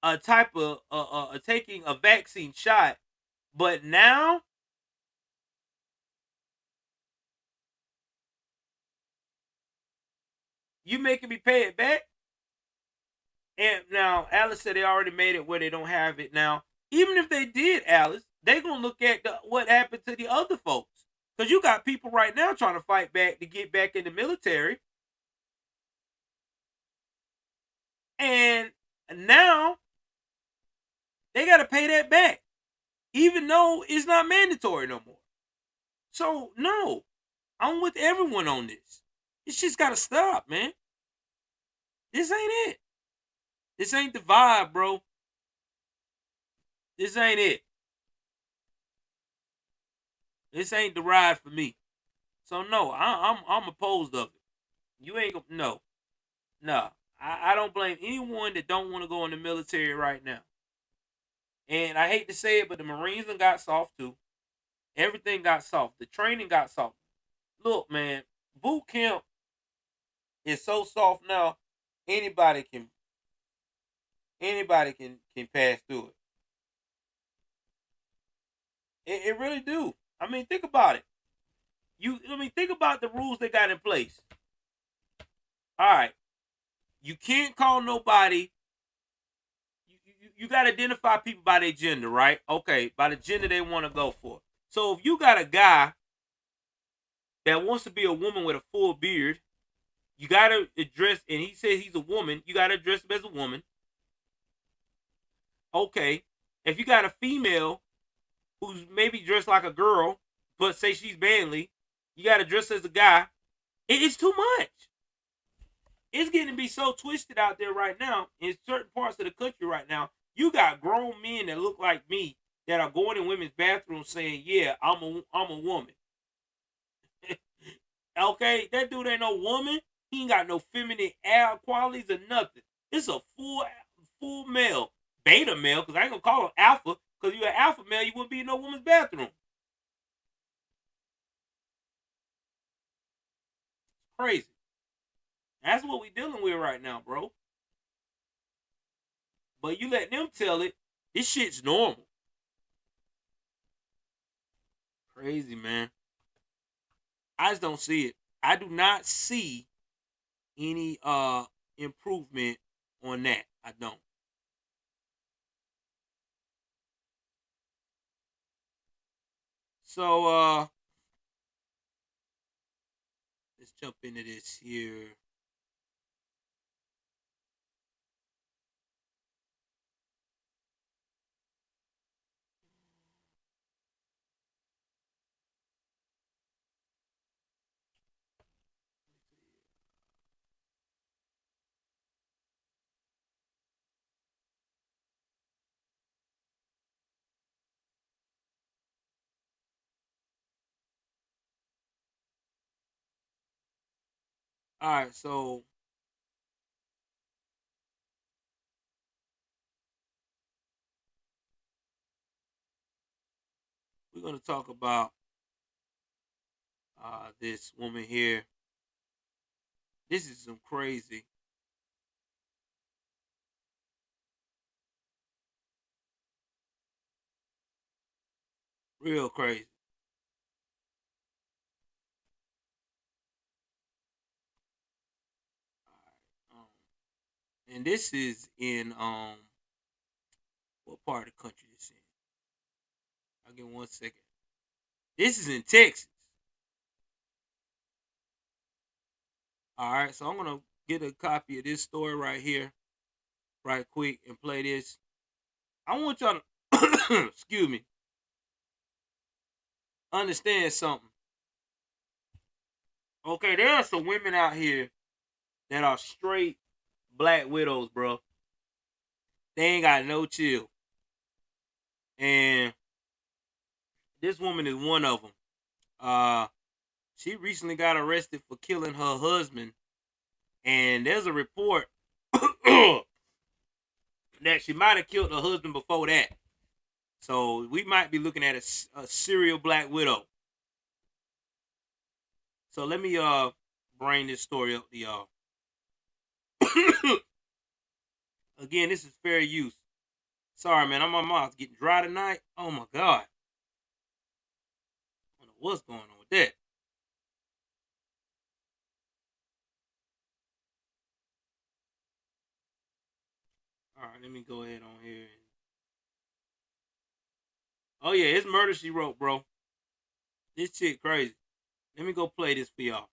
a type of taking a vaccine shot, but now you making me pay it back? And now Alice said they already made it where they don't have it now. Even if they did, Alice, they gonna look at what happened to the other folks. Because you got people right now trying to fight back to get back in the military. And now they got to pay that back. Even though it's not mandatory no more. So, no. I'm with everyone on this. It's just got to stop, man. This ain't it. This ain't the vibe, bro. This ain't it. This ain't the ride for me. So no, I'm opposed of it. You ain't gonna no. I don't blame anyone that don't want to go in the military right now. And I hate to say it, but the Marines done got soft too. Everything got soft. The training got soft. Look, man, boot camp is so soft now. Anybody can pass through it. It really do. I mean, think about it. Think about the rules they got in place. All right. You can't call nobody. You got to identify people by their gender, right? Okay, by the gender they want to go for. So if you got a guy that wants to be a woman with a full beard, you got to address, and he says he's a woman, you got to address him as a woman. Okay, if you got a female who's maybe dressed like a girl, but say she's manly, you got to dress as a guy. It's too much. It's getting to be so twisted out there right now in certain parts of the country right now. You got grown men that look like me that are going in women's bathrooms saying, "Yeah, I'm a woman." Okay, that dude ain't no woman. He ain't got no feminine qualities or nothing. It's a full male, beta male, because I ain't gonna call him alpha. Because you're an alpha male, you wouldn't be in no woman's bathroom. Crazy. That's what we dealing with right now, bro. But you let them tell it, this shit's normal. Crazy, man. I just don't see it. I do not see any improvement on that. I don't. So let's jump into this here. All right, so we're gonna talk about this woman here. This is some crazy. Real crazy. And this is in what part of the country this in? I'll give 1 second. This is in Texas. All right, so I'm gonna get a copy of this story right here, right quick, and play this. I want y'all to excuse me, understand something. Okay, there are some women out here that are straight black widows, bro. They ain't got no chill. And this woman is one of them. She recently got arrested for killing her husband. And there's a report that she might have killed her husband before that. So we might be looking at a serial black widow. So let me bring this story up to y'all. Again, this is fair use. Sorry, man, my mouth's getting dry tonight. Oh my God. I don't know what's going on with that. All right, let me go ahead on here. Oh yeah, it's Murder She Wrote, bro. This shit crazy. Let me go play this for y'all.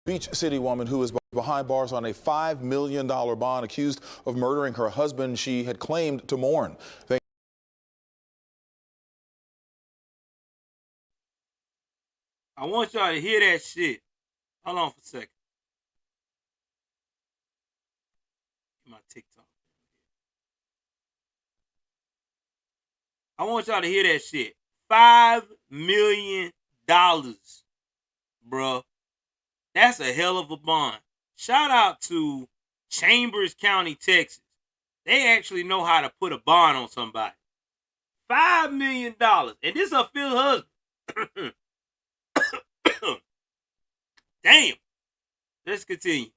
Beach City woman who is behind bars on a $5 million bond accused of murdering her husband she had claimed to mourn. I want y'all to hear that shit. Hold on for a second. My TikTok. I want y'all to hear that shit. $5 million, bruh. That's a hell of a bond. Shout out to Chambers County, Texas. They actually know how to put a bond on somebody. $5 million. And this is her fifth husband. Damn. Let's continue.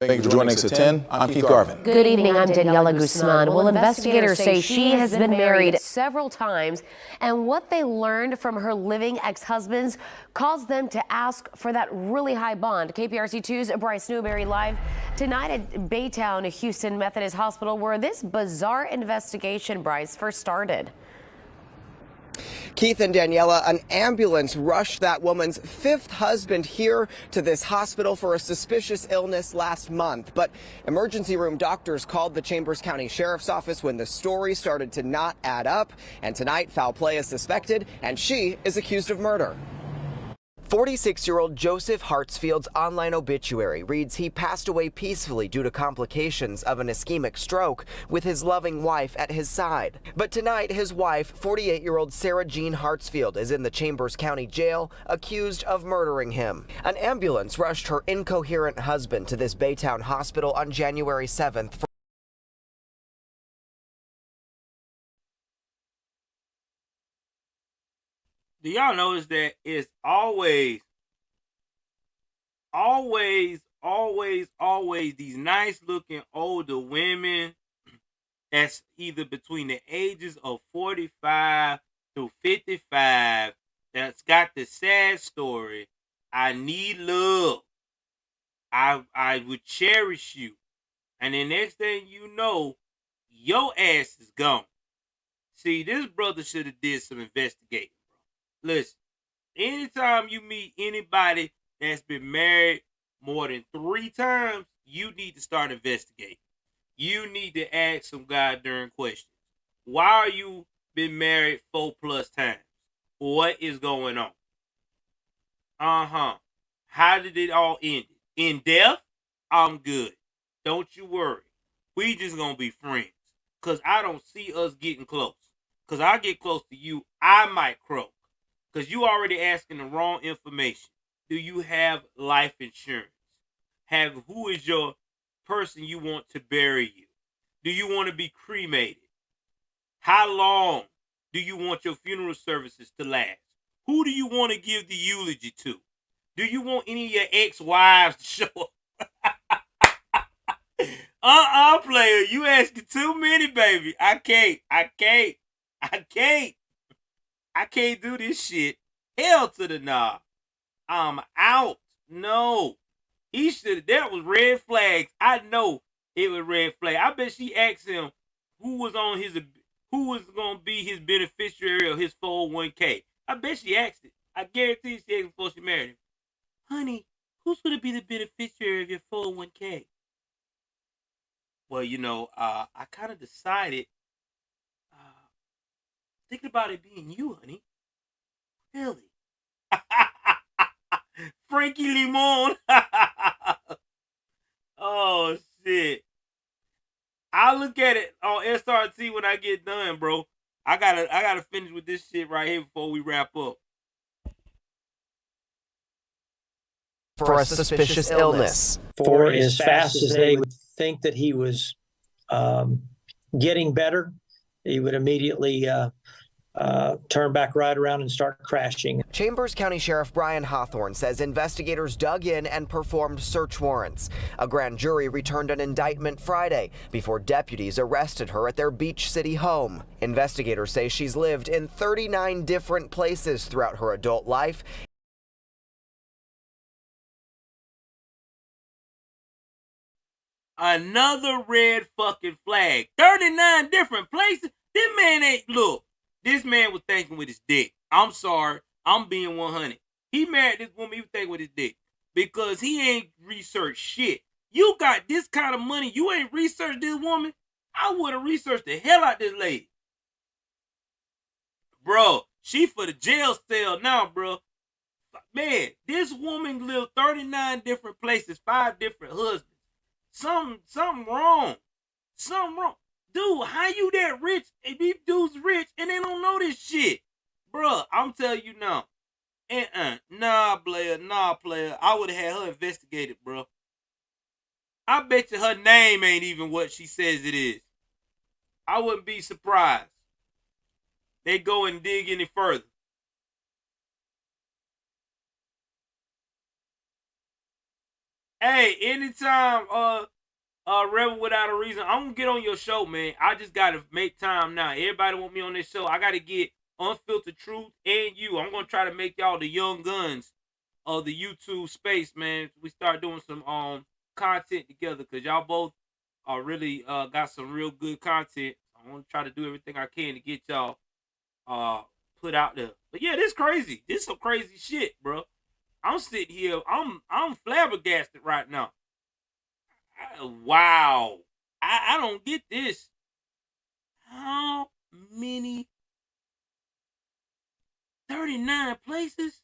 Thank you for joining us at 10. I'm Keith Garvin. Good evening, I'm Daniela Guzman. Well, investigators say she has been married several times, and what they learned from her living ex-husbands caused them to ask for that really high bond. KPRC2's Bryce Newberry live tonight at Baytown Houston Methodist Hospital, where this bizarre investigation, Bryce, first started. Keith and Daniela, an ambulance rushed that woman's fifth husband here to this hospital for a suspicious illness last month. But emergency room doctors called the Chambers County Sheriff's Office when the story started to not add up. And tonight, foul play is suspected, and she is accused of murder. 46-year-old Joseph Hartsfield's online obituary reads he passed away peacefully due to complications of an ischemic stroke with his loving wife at his side. But tonight, his wife, 48-year-old Sarah Jean Hartsfield, is in the Chambers County Jail accused of murdering him. An ambulance rushed her incoherent husband to this Baytown hospital on January 7th. Do y'all notice that it's always these nice looking older women that's either between the ages of 45 to 55 that's got the sad story, I need love. I would cherish you. And the next thing you know, your ass is gone. See, this brother should have did some investigating. Listen, anytime you meet anybody that's been married more than 3 times, you need to start investigating. You need to ask some goddamn questions. Why are you been married 4+ times? What is going on? How did it all end? In death? I'm good. Don't you worry. We just gonna be friends. Cause I don't see us getting close. Cause I get close to you, I might croak. Because you already asking the wrong information. Do you have life insurance? Who is your person you want to bury you? Do you want to be cremated? How long do you want your funeral services to last? Who do you want to give the eulogy to? Do you want any of your ex-wives to show up? Player, you asking too many, baby. I can't do this shit. Hell to the nah. I'm out. No. That was red flags. I know it was red flag. I bet she asked him who was gonna be his beneficiary of his 401k. I bet she asked it. I guarantee she asked before she married him. Honey, who's gonna be the beneficiary of your 401k? Well, I kind of decided thinking about it being you, honey. Really? Frankie Limon. Oh, shit. I'll look at it on SRT when I get done, bro. I gotta finish with this shit right here before we wrap up. For a suspicious illness. For as fast as they would think that he was getting better, he would immediately turn back right around and start crashing. Chambers County Sheriff Brian Hawthorne says investigators dug in and performed search warrants. A grand jury returned an indictment Friday before deputies arrested her at their Beach City home. Investigators say she's lived in 39 different places throughout her adult life. Another red fucking flag. 39 different places. This man ain't, look. This man was thinking with his dick. I'm sorry. I'm being 100. He married this woman, he was thinking with his dick. Because he ain't researched shit. You got this kind of money, you ain't researched this woman? I would have researched the hell out this lady. Bro, she for the jail cell now, bro. Man, this woman lived 39 different places, 5 different husbands. Something wrong. Something wrong. Dude, how you that rich and these dudes rich and they don't know this shit? Bruh, I'm telling you now. Nah, player. I would have had her investigated, bro. I bet you her name ain't even what she says it is. I wouldn't be surprised. They go and dig any further. Hey, anytime, Rebel Without a Reason, I'm gonna get on your show, man. I just gotta make time now. Everybody want me on this show. I gotta get Unfiltered Truth and you. I'm gonna try to make y'all the young guns of the YouTube space, man. We start doing some content together because y'all both are really got some real good content. I want to try to do everything I can to get y'all put out there. But yeah, this crazy. This some crazy shit, bro. I'm sitting here. I'm flabbergasted right now. Wow. I don't get this. How many 39 places?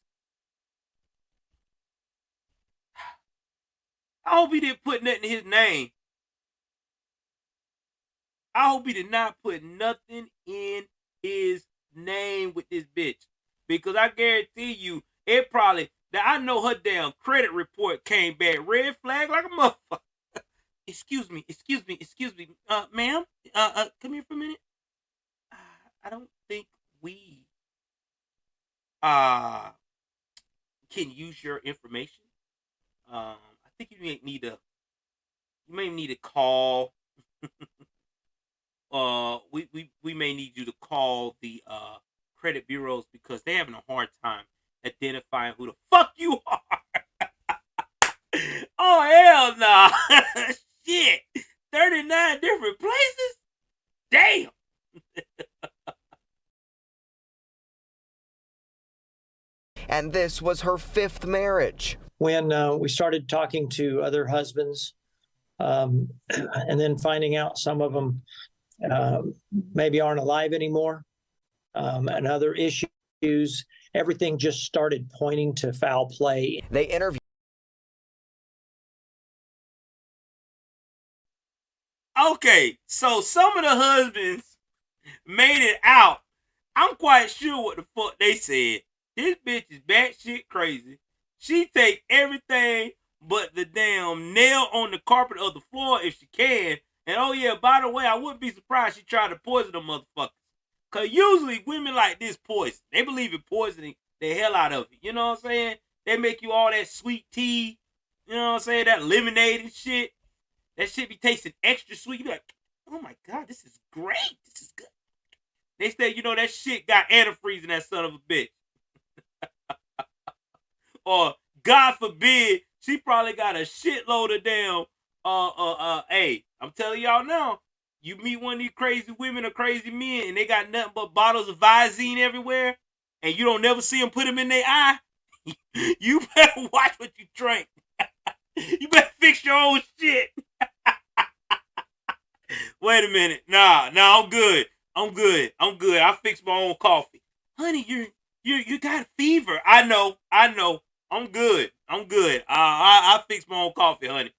I hope he didn't put nothing in his name. I hope he did not put nothing in his name with this bitch. Because I guarantee you, it probably, that I know her damn credit report came back red flag like a motherfucker. Excuse me, ma'am, come here for a minute. I don't think we can use your information. I think you may need to call. We may need you to call the credit bureaus because they're having a hard time identifying who the fuck you are. Oh hell no. Nah. Shit. 39 different places? Damn. And this was her 5th marriage. When we started talking to other husbands, and then finding out some of them maybe aren't alive anymore, and other issues, everything just started pointing to foul play. They interviewed. Okay, so some of the husbands made it out. I'm quite sure what the fuck they said. This bitch is batshit crazy. She take everything but the damn nail on the carpet of the floor if she can. And oh yeah, by the way, I wouldn't be surprised she tried to poison them motherfuckers. Cause usually women like this poison. They believe in poisoning the hell out of it. You know what I'm saying? They make you all that sweet tea. You know what I'm saying? That lemonade and shit. That shit be tasting extra sweet. You be like, oh my God, this is great. This is good. They say, you know, that shit got antifreeze in that son of a bitch. Or God forbid, she probably got a shitload of damn, hey, I'm telling y'all now, you meet one of these crazy women or crazy men and they got nothing but bottles of Visine everywhere and you don't never see them put them in their eye, you better watch what you drink. You better fix your own shit. Wait a minute. Nah, I'm good. I fix my own coffee. Honey, you got a fever. I know. I'm good. I fix my own coffee, honey.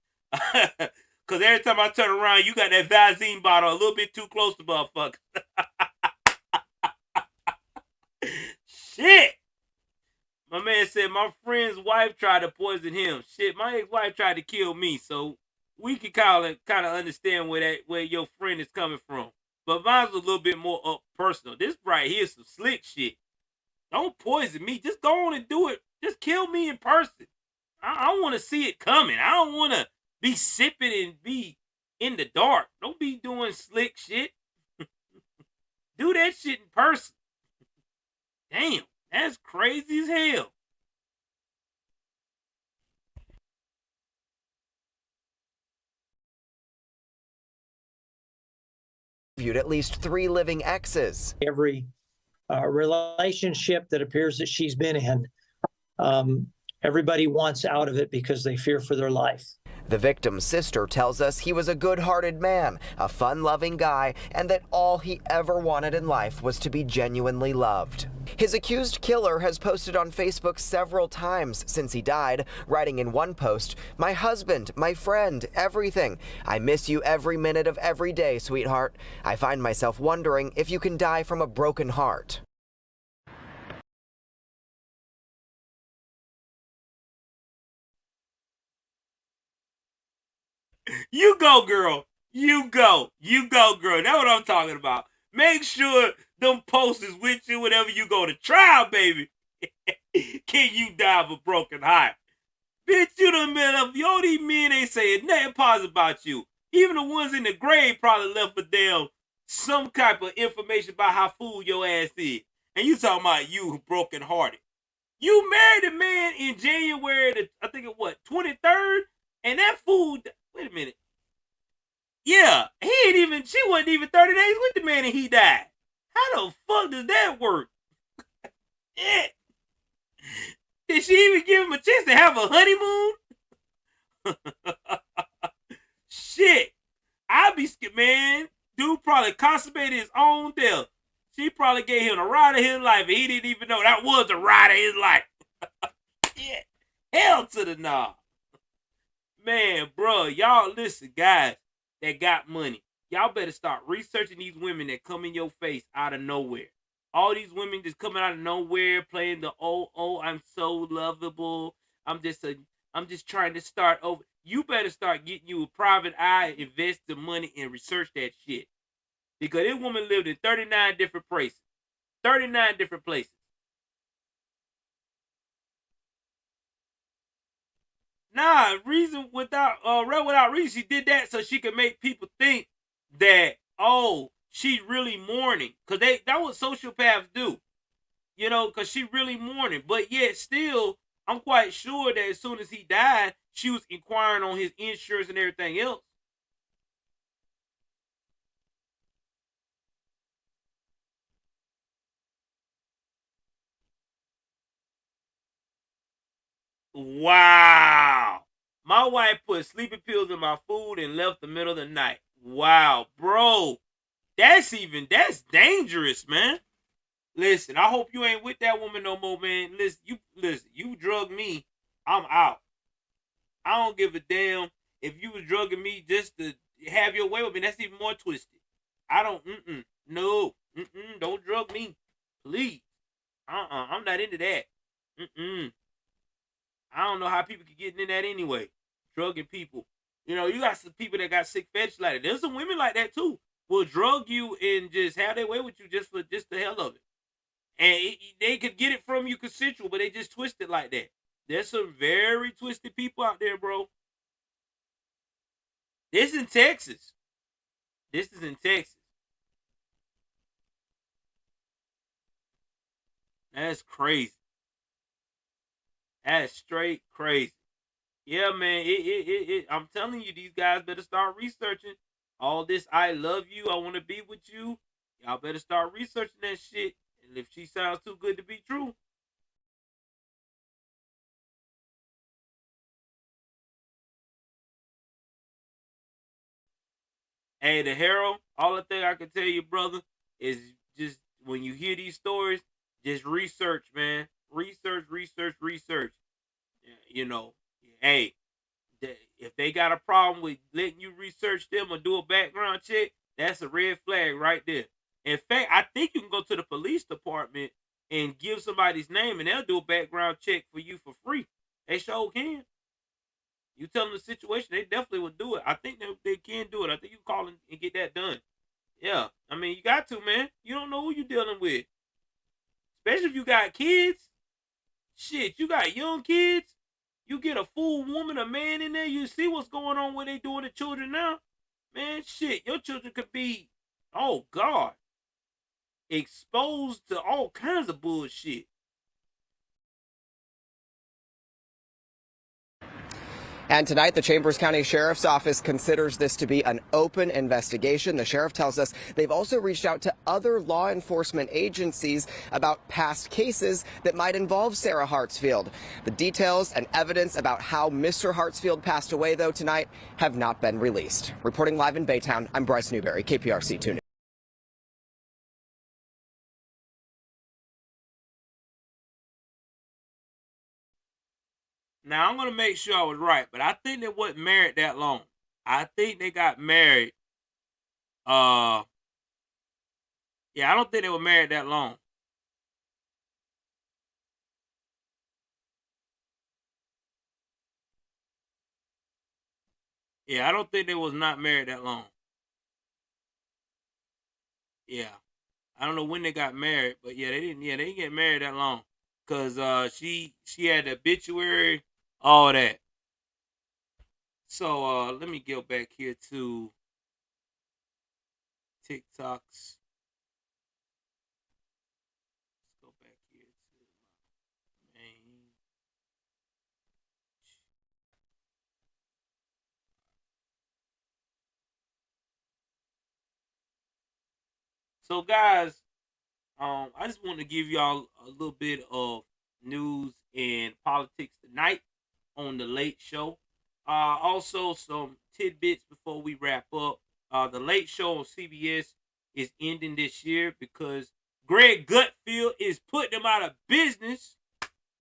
Cause every time I turn around, you got that Visine bottle a little bit too close to motherfucker. Shit. My man said my friend's wife tried to poison him. Shit, my ex-wife tried to kill me. So we can kind of understand where your friend is coming from. But mine's a little bit more up personal. This right here is some slick shit. Don't poison me. Just go on and do it. Just kill me in person. I want to see it coming. I don't want to be sipping and be in the dark. Don't be doing slick shit. Do that shit in person. Damn, that's crazy as hell. Viewed at least 3 living exes. Every relationship that appears that she's been in, everybody wants out of it because they fear for their life. The victim's sister tells us he was a good-hearted man, a fun-loving guy, and that all he ever wanted in life was to be genuinely loved. His accused killer has posted on Facebook several times since he died, writing in one post, "My husband, my friend, everything. I miss you every minute of every day, sweetheart. I find myself wondering if you can die from a broken heart." You go, girl. You go, girl. That's what I'm talking about. Make sure them posts is with you whenever you go to trial, baby. Can you die of a broken heart? Bitch, you done been up. Yo, these men ain't saying nothing positive about you. Even the ones in the grave probably left a damn some type of information about how fool your ass is. And you talking about you broken hearted. You married a man in January, I think it was 23rd, and that fool, wait a minute. Yeah, she wasn't even 30 days with the man and he died. How the fuck does that work? Yeah. Did she even give him a chance to have a honeymoon? Shit. I'd be scared, man. Dude probably consummated his own death. She probably gave him the ride of his life and he didn't even know that was the ride of his life. Yeah. Hell to the nah. Man, bro, y'all listen, guys that got money. Y'all better start researching these women that come in your face out of nowhere. All these women just coming out of nowhere playing the I'm so lovable. I'm just trying to start over. You better start getting you a private eye, invest the money, and research that shit. Because this woman lived in 39 different places. 39 different places. Nah, reason without reason. She did that so she could make people think that, oh, she's really mourning. Cause that what sociopaths do. You know, cause she really mourning. But yet still, I'm quite sure that as soon as he died, she was inquiring on his insurance and everything else. Wow. My wife put sleeping pills in my food and left the middle of the night. Wow, bro. That's dangerous, man. Listen, I hope you ain't with that woman no more, man. Listen, you drug me, I'm out. I don't give a damn if you was drugging me just to have your way with me. That's even more twisted. I don't, no, don't drug me, please. I'm not into that. I don't know how people can get in that anyway. Drugging people. You know, you got some people that got sick fetish like that. There's some women like that too. Will drug you and just have their way with you just for the hell of it. And they could get it from you consensual, but they just twist it like that. There's some very twisted people out there, bro. This is in Texas. This is in Texas. That's crazy. That's straight crazy. Yeah, man. I'm telling you, these guys better start researching all this. I love you. I want to be with you. Y'all better start researching that shit. And if she sounds too good to be true. Hey, the Harold, all the thing I can tell you, brother, is just when you hear these stories, just research, man. Research. You know, hey, if they got a problem with letting you research them or do a background check, that's a red flag right there. In fact, I think you can go to the police department and give somebody's name and they'll do a background check for you for free. They sure can. You tell them the situation, they definitely would do it. I think they can do it. I think you call and get that done. Yeah. I mean, you got to, man. You don't know who you're dealing with. Especially if you got kids. Shit, you got young kids. You get a full woman, a man in there, you see what's going on, what they doing to children now. Man, shit, your children could be, oh God, exposed to all kinds of bullshit. And tonight, the Chambers County Sheriff's Office considers this to be an open investigation. The sheriff tells us they've also reached out to other law enforcement agencies about past cases that might involve Sarah Hartsfield. The details and evidence about how Mr. Hartsfield passed away, though, tonight have not been released. Reporting live in Baytown, I'm Bryce Newberry, KPRC 2 News. Now, I'm going to make sure I was right, but I think they wasn't married that long. I think they got married. Yeah, I don't think they were married that long. Yeah, I don't think they was not married that long. Yeah. I don't know when they got married, but yeah, they didn't get married that long. Cause she had the obituary all that. So let me go back here to TikToks. Let's go back here to my main. So guys, I just want to give y'all a little bit of news and politics tonight on the Late Show. Also, some tidbits before we wrap up. The Late Show on CBS is ending this year because Greg Gutfeld is putting them out of business.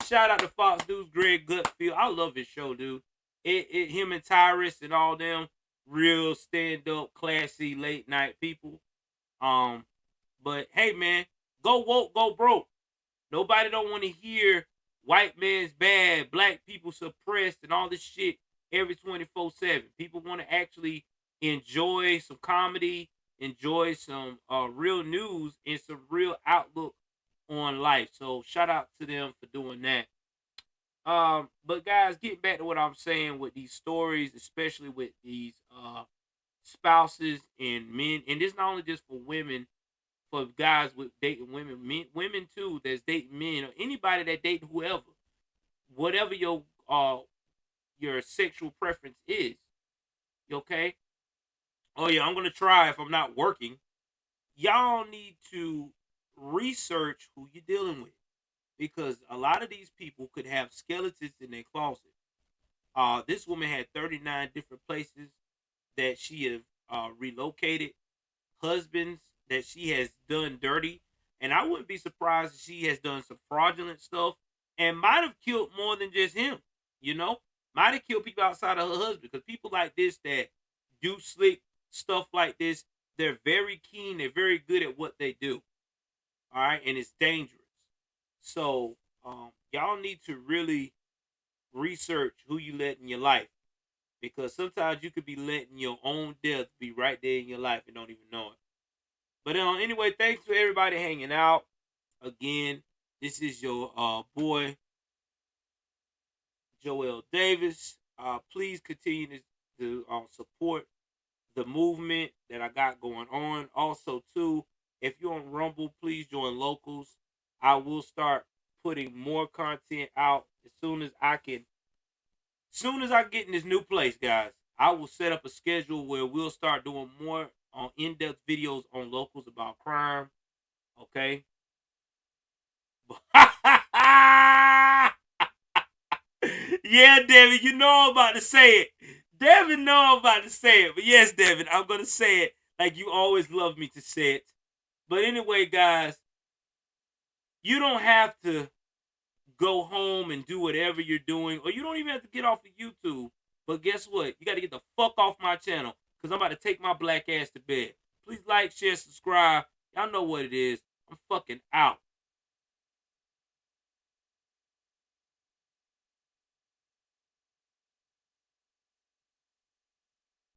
Shout out to Fox News, Greg Gutfeld. I love his show, dude. Him and Tyrus and all them real stand-up, classy, late-night people. But hey, man, go woke, go broke. Nobody don't want to hear white man's bad, black people suppressed, and all this shit every 24/7. People want to actually enjoy some comedy, enjoy some real news, and some real outlook on life. So shout out to them for doing that. But guys, getting back to what I'm saying with these stories, especially with these spouses and men, and this not only just for women, for guys with dating women, women too that's dating men, or anybody that date whoever, whatever your sexual preference is. Okay? Oh yeah, I'm gonna try if I'm not working. Y'all need to research who you're dealing with, because a lot of these people could have skeletons in their closet. This woman had 39 different places that she have relocated, husbands that she has done dirty, and I wouldn't be surprised if she has done some fraudulent stuff and might have killed more than just him. You know, might have killed people outside of her husband, because people like this that do slick stuff like this, they're very keen, they're very good at what they do. All right, and it's dangerous. So y'all need to really research who you let in your life, because sometimes you could be letting your own death be right there in your life and don't even know it. But anyway, thanks for everybody hanging out. Again, this is your boy, Joel Davis. Please continue to support the movement that I got going on. Also, too, if you're on Rumble, please join Locals. I will start putting more content out as soon as I can. Soon as I get in this new place, guys, I will set up a schedule where we'll start doing more on in-depth videos on Locals about crime. Okay. Yeah, Devin, you know I'm about to say it. Devin know I'm about to say it. But yes, Devin, I'm going to say it like you always love me to say it. But anyway, guys, you don't have to go home and do whatever you're doing, or you don't even have to get off of YouTube. But guess what? You got to get the fuck off my channel, because I'm about to take my black ass to bed. Please like, share, subscribe. Y'all know what it is. I'm fucking out.